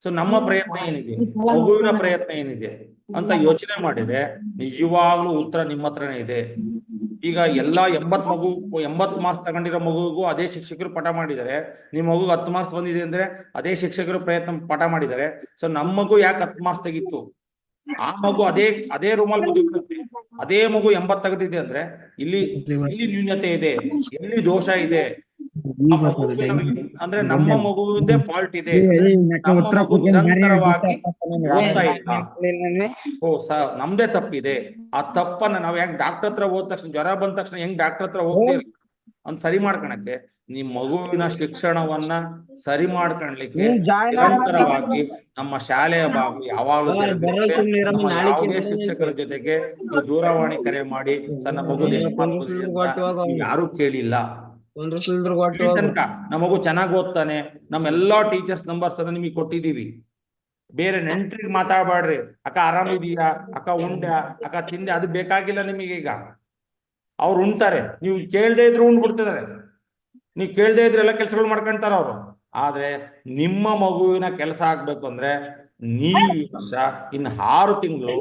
ಸೊ ನಮ್ಮ ಪ್ರಯತ್ನ ಏನಿದೆ, ಮಗುವಿನ ಪ್ರಯತ್ನ ಏನಿದೆ ಅಂತ ಯೋಚನೆ ಮಾಡಿದ್ರೆ ನಿಜವಾಗ್ಲೂ ಉತ್ತರ ನಿಮ್ಮ ಹತ್ರನೇ ಇದೆ. ಈಗ ಎಲ್ಲಾ 80 ಮಾರ್ಕ್ಸ್ ತಗೊಂಡಿರೋ ಮಗುವಿಗೂ ಅದೇ ಶಿಕ್ಷಕರು ಪಾಠ ಮಾಡಿದ್ದಾರೆ. ನಿಮ್ಮ ಮಗುಗೆ 10 ಮಾರ್ಕ್ಸ್ ಬಂದಿದೆ ಅಂದ್ರೆ ಅದೇ ಶಿಕ್ಷಕರು ಪಾಠ ಮಾಡಿದ್ದಾರೆ. ಸೊ ನಮ್ಮ ಮಗು ಯಾಕೆ 10 ಮಾರ್ಕ್ಸ್ ತೆಗಿತ್ತು, ಆ ಮಗು ಅದೇ ರೂಮಲ್ಲಿ ಕೂತ್ಕೊಳ್ಳುತ್ತೆ. ಅದೇ ಮಗು 80 ತೆಗೆದಿದೆ ಅಂದ್ರೆ ಇಲ್ಲಿ ನ್ಯೂನ್ಯತೆ ಇದೆ, ಎಲ್ಲಿ ದೋಷ ಇದೆ ಅಂದ್ರೆ ನಮ್ಮ ಮಗುವಿಂದೇ ಫಾಲ್ಟ್ ಇದೆ. ನಮ್ಮ ಮಗು ನಿರಂತರವಾಗಿ ಓದ್ತಾ ಇಲ್ಲ, ನಮ್ದೇ ತಪ್ಪಿದೆ. ಆ ತಪ್ಪನ್ನ ನಾವ್ ಹೆಂಗ್ ಡಾಕ್ಟರ್ ಹತ್ರ ಹೋದ ತಕ್ಷಣ, ಜ್ವರ ಬಂದ ತಕ್ಷಣ ಹೆಂಗ್ ಡಾಕ್ಟರ್ ಹತ್ರ ಹೋಗ್ತೀರಿ ಅಂತ ಸರಿ ಮಾಡ್ಕೊಳಕ್ಕೆ, ನಿಮ್ ಮಗುವಿನ ಶಿಕ್ಷಣವನ್ನ ಸರಿ ಮಾಡ್ಕೊಳ್ಲಿಕ್ಕೆ ನಿರಂತರವಾಗಿ ನಮ್ಮ ಶಾಲೆಯ ಭಾಗ ಯಾವಾಗಲೂ ನಮ್ಮ ಯಾವುದೇ ಶಿಕ್ಷಕರ ಜೊತೆಗೆ ನೀವು ದೂರವಾಣಿ ಕರೆ ಮಾಡಿ ಸಣ್ಣ ಮಗು ಎಷ್ಟು ಮಾರ್ಕ್ಸ್ ಯಾರು ಕೇಳಿಲ್ಲ. ಇಲ್ಲಿ ತನಕ ನಮ್ಮ ಮಗು ಚೆನ್ನಾಗಿ ಓದ್ತಾನೆ, ನಮ್ಮೆಲ್ಲಾ ಟೀಚರ್ಸ್ ನಂಬರ್ಸ್ ಅನ್ನ ನಿಮಗೆ ಕೊಟ್ಟಿದ್ದೀವಿ. ಬೇರೆ ನೆಂಟ್ರಿಗೆ ಮಾತಾಡ್ಬೇಡ್ರಿ, ಅಕ್ಕ ಆರಾಮಿದೀಯಾ, ಅಕ್ಕ ಉಂಡ್ಯಾ, ಅಕ್ಕ ತಿಂದೆ, ಅದು ಬೇಕಾಗಿಲ್ಲ ನಿಮಗೆ. ಈಗ ಅವ್ರು ಉಣ್ತಾರೆ, ನೀವು ಕೇಳದೇ ಇದ್ರು ಉಂಡ್ಬಿಡ್ತಿದಾರೆ. ನೀವು ಕೇಳದೇ ಇದ್ರೆ ಎಲ್ಲ ಕೆಲಸಗಳು ಮಾಡ್ಕೊಂತಾರ ಅವರು. ಆದ್ರೆ ನಿಮ್ಮ ಮಗುವಿನ ಕೆಲಸ ಆಗ್ಬೇಕು ಅಂದ್ರೆ ನೀವು ಈ ವರ್ಷ ಇನ್ನು 6 ತಿಂಗಳು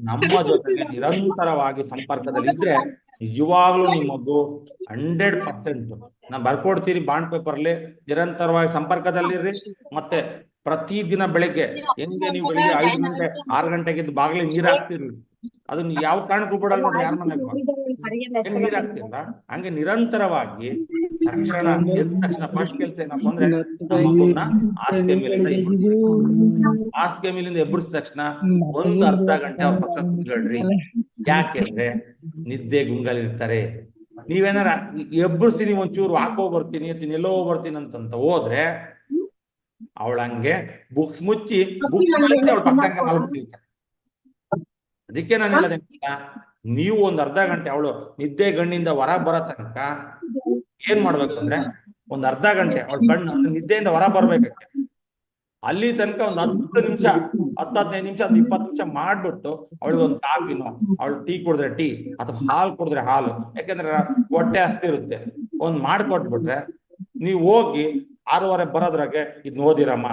ನಮ್ಮ ಜೊತೆಗೆ ನಿರಂತರವಾಗಿ ಸಂಪರ್ಕದಲ್ಲಿ ಇದ್ರೆ ನಿಜವಾಗ್ಲೂ ನಿಮ್ಮ ಮಗು 100% ನಾ ಬರ್ಕೊಡ್ತೀರಿ ಬಾಂಡ್ ಪೇಪರ್ಲಿ. ನಿರಂತರವಾಗಿ ಸಂಪರ್ಕದಲ್ಲಿರ್ರಿ. ಮತ್ತೆ ಪ್ರತಿದಿನ ಬೆಳಗ್ಗೆ ಹೆಂಗೆ ನೀವು ಬೆಳಿಗ್ಗೆ 5 ಗಂಟೆ 6 ಗಂಟೆಗೆ ಬಾಗಿಲಿಗೆ ನೀರ್ ಹಾಕ್ತಿರ್ಲಿ, ಅದನ್ನ ಯಾವ ಕಾರಣಕ್ಕೂ ಬಿಡಲ್ಲ ನೋಡಿ ಯಾರ ಮನೆಗೂ. ಹೆಂಗ್ ನೀರ್ ಹಾಕ್ತಿಲ್ಲ ಹಂಗೆ ನಿರಂತರವಾಗಿ ತಕ್ಷಣ ಎದ್ದ ತಕ್ಷಣ ಫಸ್ಟ್ ಕೆಲಸ ಏನಪ್ಪಾ ಅಂದ್ರೆ ನಮ್ಮ ಮಗುನ ಹಾಸಿಗೆ ಮೇಲಿಂದ ಹಾಸಿಗೆ ಮೇಲಿಂದ ಎಬ್ಬರಿಸಿದ ತಕ್ಷಣ ಒಂದು ಅರ್ಧ ಗಂಟೆ ಅವ್ರ ಪಕ್ಕ ಕುತ್ಕೊಳ್ರಿ. ಯಾಕೆಂದ್ರೆ ನಿದ್ದೆ ಗುಂಗಲಿರ್ತಾರೆ. ನೀವೇನಾರ ಎಬ್ಬರಿಸಿ ನೀವು ಒಂಚೂರು ಹಾಕೋ ಬರ್ತೀನಿ ಎಲ್ಲೋ ಬರ್ತೀನಿ ಅಂತಂತ ಹೋದ್ರೆ ಅವಳ ಹಂಗೆ ಬುಕ್ಸ್ ಮುಚ್ಚಿ ಬುಕ್ಸ್ ಅವಳ ಪಕ್ಕದಂಗೆ ಮಲಗ್ಬಿಟ್ಟಿರ್ತಾರೆ. ಅದಕ್ಕೆ ನಾನು ಹೇಳೋದೇ, ನೀವು ಒಂದ್ ಅರ್ಧ ಗಂಟೆ ಅವಳು ನಿದ್ದೆ ಗಣ್ಣಿಂದ ಹೊರ ಬರೋ ತನಕ ಏನ್ ಮಾಡ್ಬೇಕಂದ್ರೆ ಒಂದ್ ಅರ್ಧ ಗಂಟೆ ಅವಳ ಕಣ್ಣು ನಿದ್ದೆಯಿಂದ ಹೊರ ಬರ್ಬೇಕಕ್ಕೆ. ಅಲ್ಲಿ ತನಕ ಒಂದ್ 10 ನಿಮಿಷ 10-15 ನಿಮಿಷ 20 ನಿಮಿಷ ಮಾಡ್ಬಿಟ್ಟು ಅವಳಿಗೆ ಒಂದು ಕಾಫಿನೋ, ಅವಳು ಟೀ ಕುಡಿದ್ರೆ ಟೀ ಅಥವಾ ಹಾಲು ಕುಡಿದ್ರೆ ಹಾಲು, ಯಾಕಂದ್ರೆ ಹೊಟ್ಟೆ ಹಸ್ತಿ ಇರುತ್ತೆ, ಒಂದ್ ಮಾಡ್ಕೊಟ್ಬಿಟ್ರೆ ನೀವು ಹೋಗಿ 6:30 ಬರೋದ್ರಾಗೆ ಇದ್ ಓದಿರಮ್ಮ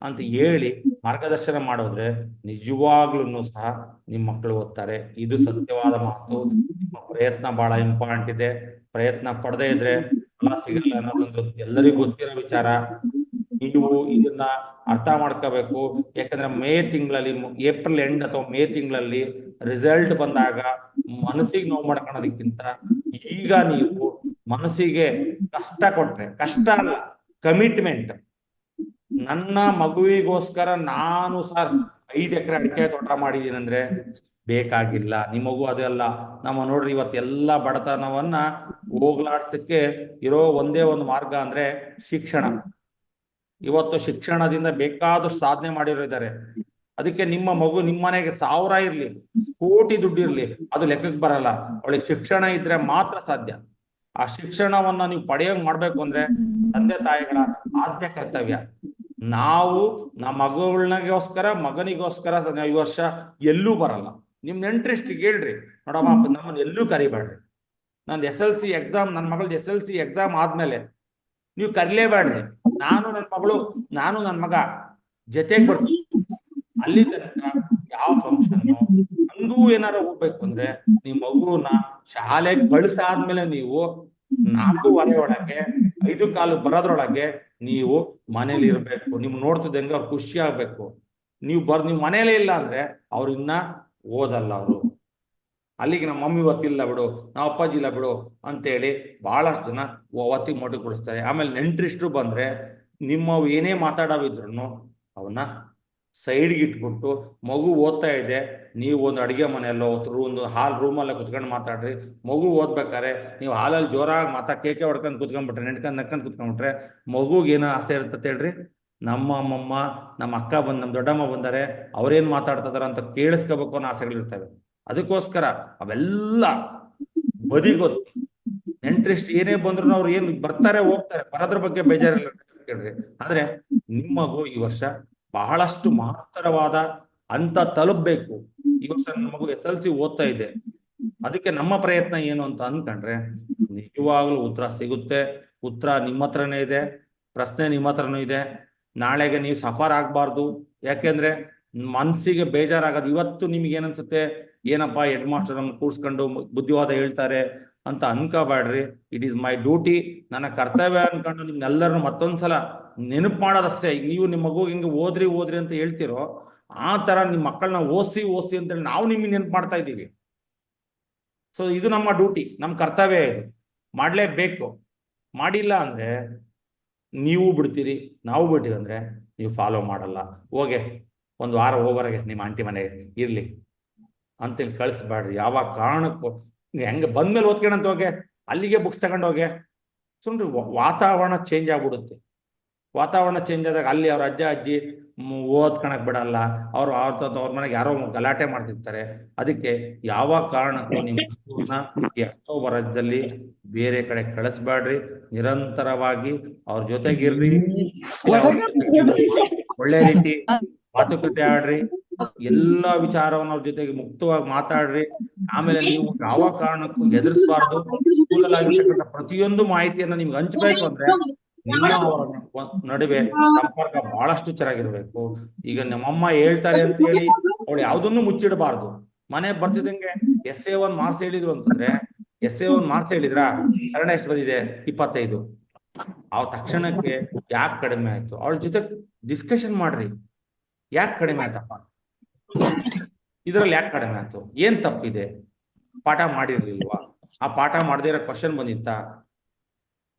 ಅಂತ ಹೇಳಿ ಮಾರ್ಗದರ್ಶನ ಮಾಡೋದ್ರೆ ನಿಜವಾಗ್ಲೂ ಸಹ ನಿಮ್ಮ ಮಕ್ಕಳು ಓದ್ತಾರೆ. ಇದು ಸತ್ಯವಾದ ಮಾತು. ನಿಮ್ಮ ಪ್ರಯತ್ನ ಬಹಳ ಇಂಪಾರ್ಟೆಂಟ್ ಇದೆ. ಪ್ರಯತ್ನ ಪಡದೇ ಇದ್ರೆ ಫಲ ಸಿಗಲ್ಲ ಅನ್ನೋದೊಂದು ಎಲ್ಲರಿಗೂ ಗೊತ್ತಿರೋ ವಿಚಾರ. ನೀವು ಇದನ್ನ ಅರ್ಥ ಮಾಡ್ಕೋಬೇಕು. ಯಾಕಂದ್ರೆ ಮೇ ತಿಂಗಳಲ್ಲಿ, ಏಪ್ರಿಲ್ ಎಂಡ್ ಅಥವಾ ಮೇ ತಿಂಗಳಲ್ಲಿ ರಿಸಲ್ಟ್ ಬಂದಾಗ ಮನಸ್ಸಿಗೆ ನೋವು ಮಾಡ್ಕೊಳೋದಕ್ಕಿಂತ ಈಗ ನೀವು ಮನಸ್ಸಿಗೆ ಕಷ್ಟ ಕೊಟ್ರೆ, ಕಷ್ಟ ಅಲ್ಲ ಕಮಿಟ್ಮೆಂಟ್, ನನ್ನ ಮಗುವಿಗೋಸ್ಕರ ನಾನು ಸರ್ 5 ಎಕರೆ ಅಡಿಕೆ ತೋಟ ಮಾಡಿದೀನಿ ಅಂದ್ರೆ ಬೇಕಾಗಿಲ್ಲ. ನಿಮ್ಮ ಮಗು ಅದೆಲ್ಲ ನಮ್ಮ ನೋಡ್ರಿ ಇವತ್ತೆಲ್ಲ ಬಡತನವನ್ನ ಹೋಗ್ಲಾಡ್ಸಕ್ಕೆ ಇರೋ ಒಂದೇ ಒಂದು ಮಾರ್ಗ ಅಂದ್ರೆ ಶಿಕ್ಷಣ. ಇವತ್ತು ಶಿಕ್ಷಣದಿಂದ ಬೇಕಾದಷ್ಟು ಸಾಧನೆ ಮಾಡಿರೋರಿದ್ದಾರೆ. ಅದಕ್ಕೆ ನಿಮ್ಮ ಮಗು ನಿಮ್ಮ ಮನೆಗೆ 1000 ಇರ್ಲಿ, ಕೋಟಿ ದುಡ್ಡು ಇರ್ಲಿ, ಅದು ಲೆಕ್ಕಕ್ಕೆ ಬರಲ್ಲ. ಅವಳಿಗೆ ಶಿಕ್ಷಣ ಇದ್ರೆ ಮಾತ್ರ ಸಾಧ್ಯ. ಆ ಶಿಕ್ಷಣವನ್ನ ನೀವು ಪಡೆಯೋಂಗ್ ಮಾಡ್ಬೇಕು ಅಂದ್ರೆ ತಂದೆ ತಾಯಿಗಳ ಆದ್ಯ ಕರ್ತವ್ಯ. ನಾವು ನಮ್ಮ ಮಗುಗಳಿಗೋಸ್ಕರ ಮಗನಿಗೋಸ್ಕರ ಈ ವರ್ಷ ಎಲ್ಲೂ ಬರಲ್ಲ. ನಿಮ್ ನೆಂಟ್ರಿಷ್ಟಿಗೆ ಹೇಳ್ರಿ, ನೋಡಮ್ಮ ನಮ್ಮನ್ನ ಎಲ್ಲೂ ಕರಿಬೇಡ್ರಿ. ನಂದು SLC ಎಕ್ಸಾಮ್, ನನ್ನ ಮಗಳದ್ದು SLC ಎಕ್ಸಾಮ್ ಆದ್ಮೇಲೆ ನೀವು ಕರಿಲೇಬೇಡ್ರಿ. ನಾನು ನನ್ನ ಮಗಳು, ನಾನು ನನ್ನ ಮಗ ಜೊತೆಗೆ ಬರ್ತೀವಿ. ಅಲ್ಲಿ ತನಕ ಯಾವ ಫಂಕ್ಷನ್ ಹಂಗೂ ಏನಾರ ಹೋಗ್ಬೇಕು ಅಂದ್ರೆ ನಿಮ್ ಮಗುನ ಶಾಲೆಗೆ ಕಳಿಸಾದ್ಮೇಲೆ ನೀವು 4:15 ಒಳಗೆ 5:15 ಬರೋದ್ರೊಳಗೆ ನೀವು ಮನೇಲಿ ಇರ್ಬೇಕು. ನಿಮ್ ನೋಡ್ತಿದ್ದಂಗೆ ಅವ್ರು ಖುಷಿ ಆಗ್ಬೇಕು. ನೀವು ಮನೇಲೇ ಇಲ್ಲ ಅಂದ್ರೆ ಅವ್ರು ಇನ್ನ ಓದಲ್ಲ. ಅವರು ಅಲ್ಲಿಗೆ ನಮ್ಮ ಮಮ್ಮಿ ಇವತ್ತಿಲ್ಲ ಬಿಡು, ನಾವು ಅಪ್ಪಾಜಿ ಇಲ್ಲ ಬಿಡು ಅಂತೇಳಿ ಬಹಳಷ್ಟು ಜನ ಒತ್ತಿಗೆ ಮೊಟಕುಗೊಳಿಸ್ತಾರೆ. ಆಮೇಲೆ ನೆಂಟ್ರಿಷ್ಟ್ರು ಬಂದ್ರೆ ನಿಮ್ಮ ಏನೇ ಮಾತಾಡೋವಿದ್ರು ಅವನ್ನ ಸೈಡ್ಗೆ ಇಟ್ಬಿಟ್ಟು ಮಗು ಓದ್ತಾ ಇದೆ, ನೀವು ಒಂದು ಅಡುಗೆ ಮನೆಯಲ್ಲೋ ಒಂದು ರೂಮಲ್ಲೇ ಕುತ್ಕೊಂಡು ಮಾತಾಡ್ರಿ. ಮಗು ಓದ್ಬೇಕಾರೆ ನೀವು ಹಾಲಲ್ಲಿ ಜೋರಾಗಿ ಕೇಕೆ ಹೊಡ್ಕೊಂಡು ಕುತ್ಕೊಂಡ್ಬಿಟ್ರೆ, ನಕ್ಕೊಂಡ್ ಕುತ್ಕೊಂಡ್ಬಿಟ್ರೆ ಮಗುಗೆ ಏನೋ ಆಸೆ ಇರ್ತದೆ ಹೇಳ್ರಿ. ನಮ್ಮ ಅಮ್ಮಮ್ಮ, ನಮ್ಮ ಅಕ್ಕ ನಮ್ಮ ದೊಡ್ಡಮ್ಮ ಬಂದರೆ ಅವ್ರೇನ್ ಮಾತಾಡ್ತಿದಾರ ಅಂತ ಕೇಳಿಸ್ಕೋಬೇಕು ಅನ್ನೋ ಆಸೆಗಳಿರ್ತವೆ. ಅದಕ್ಕೋಸ್ಕರ ಅವೆಲ್ಲ ಬದಿಗೊತ್ತು. ನೆಂಟ್ರಿಸ್ಟ್ ಏನೇ ಬಂದ್ರು ಅವ್ರು ಏನ್ ಬರ್ತಾರೆ ಹೋಗ್ತಾರೆ, ಬರೋದ್ರ ಬಗ್ಗೆ ಬೇಜಾರಿಲ್ಲ ಕೇಳ್ರಿ. ಆದ್ರೆ ನಿಮ್ಮ ಮಗು ಈ ವರ್ಷ ಬಹಳಷ್ಟು ಮಹತ್ತರವಾದ ಅಂತ ತಲುಪಬೇಕು. ಈ ವರ್ಷ ನನ್ನ ಮಗು SLC ಓದ್ತಾ ಇದೆ, ಅದಕ್ಕೆ ನಮ್ಮ ಪ್ರಯತ್ನ ಏನು ಅಂತ ಅನ್ಕೊಂಡ್ರೆ ನಿಜವಾಗ್ಲೂ ಉತ್ತರ ಸಿಗುತ್ತೆ. ಉತ್ತರ ನಿಮ್ಮ ಹತ್ರನೇ ಇದೆ, ಪ್ರಶ್ನೆ ನಿಮ್ಮ ಹತ್ರನೂ ಇದೆ. ನಾಳೆಗೆ ನೀವು ಸಫರ್ ಆಗ್ಬಾರ್ದು. ಯಾಕೆಂದ್ರೆ ಮನ್ಸಿಗೆ ಬೇಜಾರಾಗೋದು. ಇವತ್ತು ನಿಮ್ಗೆ ಏನನ್ಸುತ್ತೆ, ಏನಪ್ಪಾ ಹೆಡ್ ಮಾಸ್ಟರ್ ನಮ್ಗೆ ಕೂರ್ಸ್ಕೊಂಡು ಬುದ್ಧಿವಾದ ಹೇಳ್ತಾರೆ ಅಂತ ಅನ್ಕೋಬೇಡ್ರಿ. ಇಟ್ ಈಸ್ ಮೈ ಡ್ಯೂಟಿ, ನನ್ನ ಕರ್ತವ್ಯ ಅನ್ಕೊಂಡು ನಿಮ್ನೆಲ್ಲರನ್ನು ಮತ್ತೊಂದ್ಸಲ ನೆನಪು ಮಾಡೋದಷ್ಟೇ. ಈಗ ನೀವು ನಿಮ್ಮ ಮಗು ಹಿಂಗೆ ಓದ್ರಿ ಅಂತ ಹೇಳ್ತಿರೋ ಆ ತರ ನಿಮ್ಮ ಮಕ್ಕಳನ್ನ ಓದಿಸಿ ಅಂತೇಳಿ ನಾವು ನಿಮಗೆ ನೆನಪು ಮಾಡ್ತಾ ಇದ್ದೀವಿ. ಸೊ ಇದು ನಮ್ಮ ಡ್ಯೂಟಿ, ನಮ್ಮ ಕರ್ತವ್ಯ. ಇದು ಮಾಡ್ಲೇಬೇಕು. ಮಾಡಿಲ್ಲ ಅಂದ್ರೆ ನೀವು ಬಿಡ್ತೀರಿ, ನಾವು ಬಿಟ್ಟಿವಿ ಅಂದ್ರೆ ನೀವು ಫಾಲೋ ಮಾಡಲ್ಲ. ಹೋಗೆ ಒಂದು ವಾರ ಹೋಗೋವರೆಗೆ ನಿಮ್ಮ ಆಂಟಿ ಮನೆಗೆ ಇರ್ಲಿ ಅಂತೇಳಿ ಕಳಿಸ್ಬೇಡ್ರಿ. ಯಾವ ಕಾರಣಕ್ಕೂ ಹೆಂಗೆ ಬಂದ್ಮೇಲೆ ಓದ್ಕೊಂಡಂತ ಹೋಗೆ, ಅಲ್ಲಿಗೆ ಬುಕ್ಸ್ ತಗೊಂಡು ಹೋಗೆ. ಸುಮ್ಮನೆ ವಾತಾವರಣ ಚೇಂಜ್ ಆಗ್ಬಿಡುತ್ತೆ. ವಾತಾವರಣ ಚೇಂಜ್ ಆದಾಗ ಅಲ್ಲಿ ಅವ್ರ ಅಜ್ಜ ಅಜ್ಜಿ ಓದ್ಕೊಳಕ್ ಬಿಡಲ್ಲ, ಅವ್ರ ಮನೆಗೆ ಯಾರೋ ಗಲಾಟೆ ಮಾಡ್ತಿರ್ತಾರೆ. ಅದಕ್ಕೆ ಯಾವ ಕಾರಣಕ್ಕೂ ನಿಮ್ಮ ಮಗುವನ್ನ ಈ ಅಕ್ಟೋಬರ್ ರಾಜ್ಯದಲ್ಲಿ ಬೇರೆ ಕಡೆ ಕಳಿಸ್ಬೇಡ್ರಿ. ನಿರಂತರವಾಗಿ ಅವ್ರ ಜೊತೆಗಿರ್ರಿ, ಒಳ್ಳೆ ರೀತಿ ಮಾತುಕತೆ ಆಡ್ರಿ, ಎಲ್ಲಾ ವಿಚಾರವನ್ನು ಅವ್ರ ಜೊತೆಗೆ ಮುಕ್ತವಾಗಿ ಮಾತಾಡ್ರಿ. ಆಮೇಲೆ ನೀವು ಯಾವ ಕಾರಣಕ್ಕೂ ಹೆದರ್ಸ್ಬಾರ್ದು. ಸ್ಕೂಲಲ್ಲಿ ಆಗಿರ್ತಕ್ಕಂಥ ಪ್ರತಿಯೊಂದು ಮಾಹಿತಿಯನ್ನ ನಿಮ್ಗೆ ಹಂಚ್ಬೇಕು ಅಂದ್ರೆ ನಿಮ್ಮ ಅವರ ನಡುವೆ ಸಂಪರ್ಕ ಬಹಳಷ್ಟು ಚೆನ್ನಾಗಿರ್ಬೇಕು. ಈಗ ನಮ್ಮಮ್ಮ ಹೇಳ್ತಾರೆ ಅಂತ ಹೇಳಿ ಅವಳು ಯಾವ್ದನ್ನು ಮುಚ್ಚಿಡಬಾರ್ದು. ಮನೆ ಬರ್ತಿದಂಗೆ SA1 ಮಾರ್ಕ್ಸ್ ಹೇಳಿದ್ರು ಅಂತಂದ್ರೆ SA1 ಮಾರ್ಕ್ಸ್ ಹೇಳಿದ್ರಾ, ಕನ್ನಡ ಎಷ್ಟು ಬಂದಿದೆ 25, ಆ ತಕ್ಷಣಕ್ಕೆ ಯಾಕೆ ಕಡಿಮೆ ಆಯ್ತು ಅವಳ ಜೊತೆ ಡಿಸ್ಕಷನ್ ಮಾಡ್ರಿ. ಯಾಕೆ ಕಡಿಮೆ ಆಯ್ತಪ್ಪ, ಇದ್ರಲ್ಲಿ ಯಾಕೆ ಕಡಿಮೆ ಆಯ್ತು, ಏನ್ ತಪ್ಪಿದೆ, ಪಾಠ ಮಾಡಿರ್ಲಿಲ್ವಾ, ಆ ಪಾಠ ಮಾಡದೇ ಇರೋ ಕ್ವಶನ್ ಬಂದಿತ್ತಾ,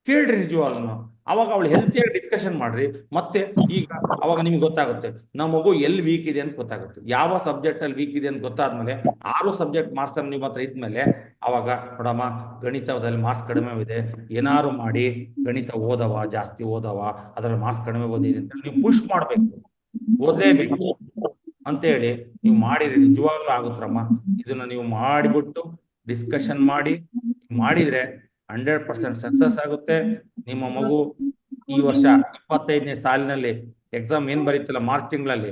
ಕೇಳ್ರಿ ನಿಜವಾಗ್ಲೂ. ಅವಾಗ ಅವಳು ಹೆಲ್ತಿಯಾಗಿ ಡಿಸ್ಕಷನ್ ಮಾಡ್ರಿ. ಮತ್ತೆ ಈಗ ಅವಾಗ ನಿಮ್ಗೆ ಗೊತ್ತಾಗುತ್ತೆ ನಮ್ಮ ಮಗು ಎಲ್ಲಿ ವೀಕ್ ಇದೆ ಅಂತ ಗೊತ್ತಾಗುತ್ತೆ. ಯಾವ ಸಬ್ಜೆಕ್ಟ್ ಅಲ್ಲಿ ವೀಕ್ ಇದೆ ಅಂತ ಗೊತ್ತಾದ್ಮೇಲೆ 6 ಸಬ್ಜೆಕ್ಟ್ ಮಾರ್ಕ್ಸ್ ಅನ್ನು ನಿಮ್ಮ ಹತ್ರ ಇದ್ಮೇಲೆ ಅವಾಗ ನೋಡಮ್ಮ ಗಣಿತದಲ್ಲಿ ಮಾರ್ಕ್ಸ್ ಕಡಿಮೆ ಇದೆ, ಏನಾರು ಮಾಡಿ ಗಣಿತ ಓದವ, ಜಾಸ್ತಿ ಓದವ, ಅದ್ರಲ್ಲಿ ಮಾರ್ಕ್ಸ್ ಕಡಿಮೆ ಬಂದಿದೆ ಅಂತ ನೀವು ಪುಷ್ ಮಾಡ್ಬೇಕು. ಓದಲೇಬೇಕು ಅಂತೇಳಿ ನೀವು ಮಾಡಿರಿ, ನಿಜವಾಗ್ಲೂ ಆಗುತ್ತಮ್ಮ. ಇದನ್ನ ನೀವು ಮಾಡಿಬಿಟ್ಟು ಡಿಸ್ಕಷನ್ ಮಾಡಿದ್ರೆ 100% ಸಕ್ಸಸ್ ಆಗುತ್ತೆ. ನಿಮ್ಮ ಮಗು ಈ ವರ್ಷ 25ನೇ ಸಾಲಿನಲ್ಲಿ ಎಕ್ಸಾಮ್ ಏನ್ ಬರೀತಿಲ್ಲ ಮಾರ್ಚ್ ತಿಂಗಳಲ್ಲಿ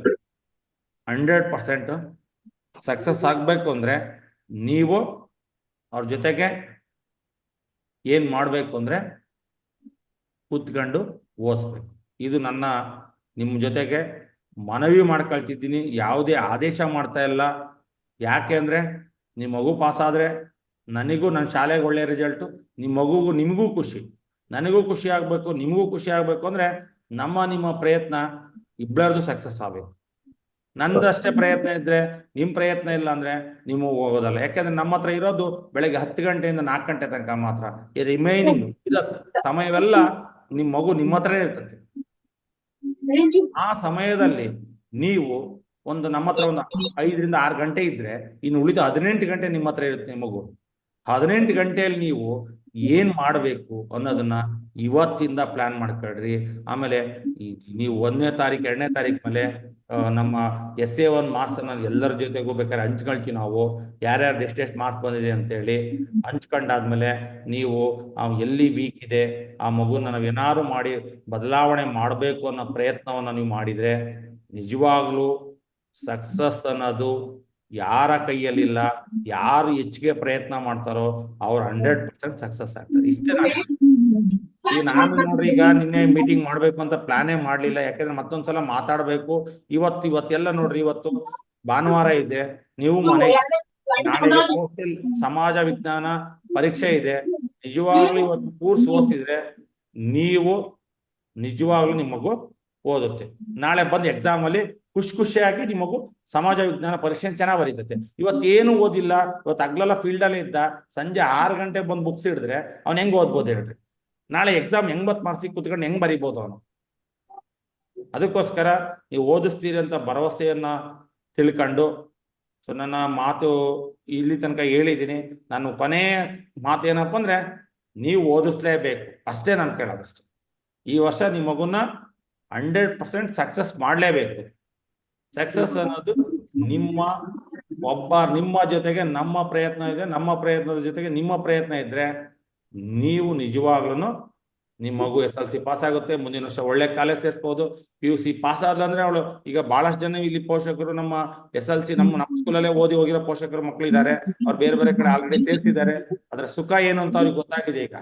100% ಸಕ್ಸಸ್ ಆಗ್ಬೇಕು ಅಂದ್ರೆ ನೀವು ಅವ್ರ ಜೊತೆಗೆ ಏನ್ ಮಾಡ್ಬೇಕು ಅಂದ್ರೆ ಕೂತ್ಕೊಂಡು ಓದಿಸ್ಬೇಕು. ಇದು ನನ್ನ ನಿಮ್ಮ ಜೊತೆಗೆ ಮನವಿ ಮಾಡ್ಕೊಳ್ತಿದ್ದೀನಿ. ಯಾವುದೇ ಆದೇಶ ಮಾಡ್ತಾ ಇಲ್ಲ. ಯಾಕೆ ಅಂದ್ರೆ ನಿಮ್ಮ ಮಗು ಪಾಸ್ ಆದ್ರೆ ನನಗೂ ನನ್ನ ಶಾಲೆಗೆ ಒಳ್ಳೆ ರಿಸಲ್ಟು, ನಿಮ್ಮ ಮಗುಗೂ ನಿಮಗೂ ಖುಷಿ, ನನಗೂ ಖುಷಿ ಆಗ್ಬೇಕು, ನಿಮಗೂ ಖುಷಿ ಆಗ್ಬೇಕು ಅಂದ್ರೆ ನಿಮ್ಮ ಪ್ರಯತ್ನ ಇಬ್ಬರದು ಸಕ್ಸಸ್ ಆಗ್ಬೇಕು. ನಂದಷ್ಟೇ ಪ್ರಯತ್ನ ಇದ್ರೆ ನಿಮ್ಮ ಪ್ರಯತ್ನ ಇಲ್ಲ ಅಂದ್ರೆ ನೀವು ಹೋಗೋದಲ್ಲ. ಯಾಕೆಂದ್ರೆ ನಮ್ಮ ಹತ್ರ ಇರೋದು ಬೆಳಗ್ಗೆ 10 ಗಂಟೆಯಿಂದ 4 ಗಂಟೆ ತನಕ ಮಾತ್ರ. ಈ ರಿಮೈನಿಂಗ್ ಸಮಯವೆಲ್ಲ ನಿಮ್ಮ ಮಗು ನಿಮ್ಮ ಹತ್ರನೇ ಇರ್ತದೆ. ಆ ಸಮಯದಲ್ಲಿ ನೀವು ನಮ್ಮ ಹತ್ರ ಒಂದು 5 ರಿಂದ 6 ಗಂಟೆ ಇದ್ರೆ ಇನ್ನು ಉಳಿದ 18 ಗಂಟೆ ನಿಮ್ಮ ಹತ್ರ ಇರುತ್ತೆ. ನಿಮ್ಮ ಮಗು 18 ಗಂಟೆಯಲ್ಲಿ ನೀವು ಏನ್ ಮಾಡ್ಬೇಕು ಅನ್ನೋದನ್ನ ಇವತ್ತಿಂದ ಪ್ಲಾನ್ ಮಾಡ್ಕೊಳ್ರಿ. ಆಮೇಲೆ ನೀವು 1ನೇ ತಾರೀಕು 2ನೇ ತಾರೀಕು ಮೇಲೆ ನಮ್ಮ SA1 ಮಾರ್ಕ್ಸ್ ಅನ್ನ ಎಲ್ಲರ ಜೊತೆಗೂ ಬೇಕಾದ್ರೆ ಹಂಚ್ಕೊಳ್ತೀವಿ. ನಾವು ಯಾರ್ಯಾರ್ದು ಎಷ್ಟೆಷ್ಟು ಮಾರ್ಕ್ಸ್ ಬಂದಿದೆ ಅಂತೇಳಿ ಹಂಚ್ಕೊಂಡಾದ್ಮೇಲೆ ನೀವು ಎಲ್ಲಿ ವೀಕ್ ಇದೆ ಆ ಮಗುನ ನಾವು ಏನಾರು ಮಾಡಿ ಬದಲಾವಣೆ ಮಾಡಬೇಕು ಅನ್ನೋ ಪ್ರಯತ್ನವನ್ನ ನೀವು ಮಾಡಿದ್ರೆ ನಿಜವಾಗ್ಲೂ ಸಕ್ಸಸ್ ಅನ್ನೋದು ಯಾರ ಕೈಯಲ್ಲಿಲ್ಲ. ಯಾರು ಹೆಚ್ಚಿಗೆ ಪ್ರಯತ್ನ ಮಾಡ್ತಾರೋ ಅವ್ರು 100% ಸಕ್ಸಸ್ ಆಗ್ತಾರೆ. ಇಷ್ಟೇ. ನಾನು ನೋಡ್ರಿ ಈಗ ನಿನ್ನೆ ಮೀಟಿಂಗ್ ಮಾಡ್ಬೇಕು ಅಂತ ಪ್ಲಾನೇ ಮಾಡ್ಲಿಲ್ಲ. ಯಾಕಂದ್ರೆ ಮತ್ತೊಂದ್ಸಲ ಮಾತಾಡ್ಬೇಕು. ಇವತ್ತೆಲ್ಲ ನೋಡ್ರಿ, ಇವತ್ತು ಭಾನುವಾರ ಇದೆ, ನೀವು ಮನೆ ನಾಳೆ ಸೋಷಿಯಲ್ ಸಮಾಜ ವಿಜ್ಞಾನ ಪರೀಕ್ಷೆ ಇದೆ. ನಿಜವಾಗ್ಲೂ ಇವತ್ತು ಕೋರ್ಸ್ ಓದಿಸಿದ್ರೆ ನೀವು ನಿಜವಾಗ್ಲೂ ನಿಮ್ಮ ಮಗು ಓದುತ್ತೆ. ನಾಳೆ ಬಂದು ಎಕ್ಸಾಮ್ ಅಲ್ಲಿ ಖುಷಿಯಾಗಿ ನಿಮ್ಮ ಮಗು ಸಮಾಜ ವಿಜ್ಞಾನ ಪರೀಕ್ಷೆ ಚೆನ್ನಾಗಿ ಬರೀತೈತೆ. ಇವತ್ತೇನು ಓದಿಲ್ಲ, ಇವತ್ತು ಹಗ್ಲೆಲ್ಲ ಫೀಲ್ಡ್ ಅಲ್ಲೇ ಇದ್ದ, ಸಂಜೆ 6 ಗಂಟೆಗೆ ಬಂದು ಬುಕ್ಸ್ ಹಿಡಿದ್ರೆ ಅವ್ನು ಹೆಂಗ್ ಓದ್ಬೋದು ಹೇಳ್ರಿ? ನಾಳೆ ಎಕ್ಸಾಮ್ 80 ಮಾರ್ಕ್ಸಿಗೆ ಕೂತ್ಕೊಂಡು ಹೆಂಗ್ ಬರೀಬೋದು ಅವನು? ಅದಕ್ಕೋಸ್ಕರ ನೀವು ಓದಿಸ್ತೀರಿ ಅಂತ ಭರವಸೆಯನ್ನ ತಿಳ್ಕೊಂಡು, ಸೊ ನನ್ನ ಮಾತು ಇಲ್ಲಿ ತನಕ ಹೇಳಿದ್ದೀನಿ. ನಾನು ಕೊನೆಯ ಮಾತು ಏನಪ್ಪ ಅಂದ್ರೆ ನೀವು ಓದಿಸ್ಲೇಬೇಕು ಅಷ್ಟೇ ನಾನು ಕೇಳೋದಷ್ಟು. ಈ ವರ್ಷ ನಿಮ್ಮ ಮಗುನ 100% ಸಕ್ಸಸ್ ಮಾಡಲೇಬೇಕು. ಸಕ್ಸಸ್ ಅನ್ನೋದು ನಿಮ್ಮ ಜೊತೆಗೆ ನಮ್ಮ ಪ್ರಯತ್ನ ಇದೆ, ನಮ್ಮ ಪ್ರಯತ್ನದ ಜೊತೆಗೆ ನಿಮ್ಮ ಪ್ರಯತ್ನ ಇದ್ರೆ ನೀವು ನಿಜವಾಗ್ಲೂ ನಿಮ್ಮ ಮಗು SLC ಪಾಸ್ ಆಗುತ್ತೆ. ಮುಂದಿನ ವರ್ಷ ಒಳ್ಳೆ ಕಾಲೇಜ್ ಸೇರಿಸಬಹುದು. PUC ಪಾಸ್ ಆದ್ರೆ ಅವಳು ಈಗ ಬಹಳಷ್ಟು ಜನ ಇಲ್ಲಿ ಪೋಷಕರು ನಮ್ಮ SLC ನಮ್ಮ ಸ್ಕೂಲಲ್ಲೇ ಓದಿ ಹೋಗಿರೋ ಪೋಷಕರು ಮಕ್ಕಳು ಇದ್ದಾರೆ. ಅವ್ರು ಬೇರೆ ಬೇರೆ ಕಡೆ ಆಲ್ರೆಡಿ ಸೇರಿಸಿದ್ದಾರೆ. ಅದ್ರ ಸುಖ ಏನು ಅಂತ ಅವ್ರಿಗೆ ಗೊತ್ತಾಗಿದೆ. ಈಗ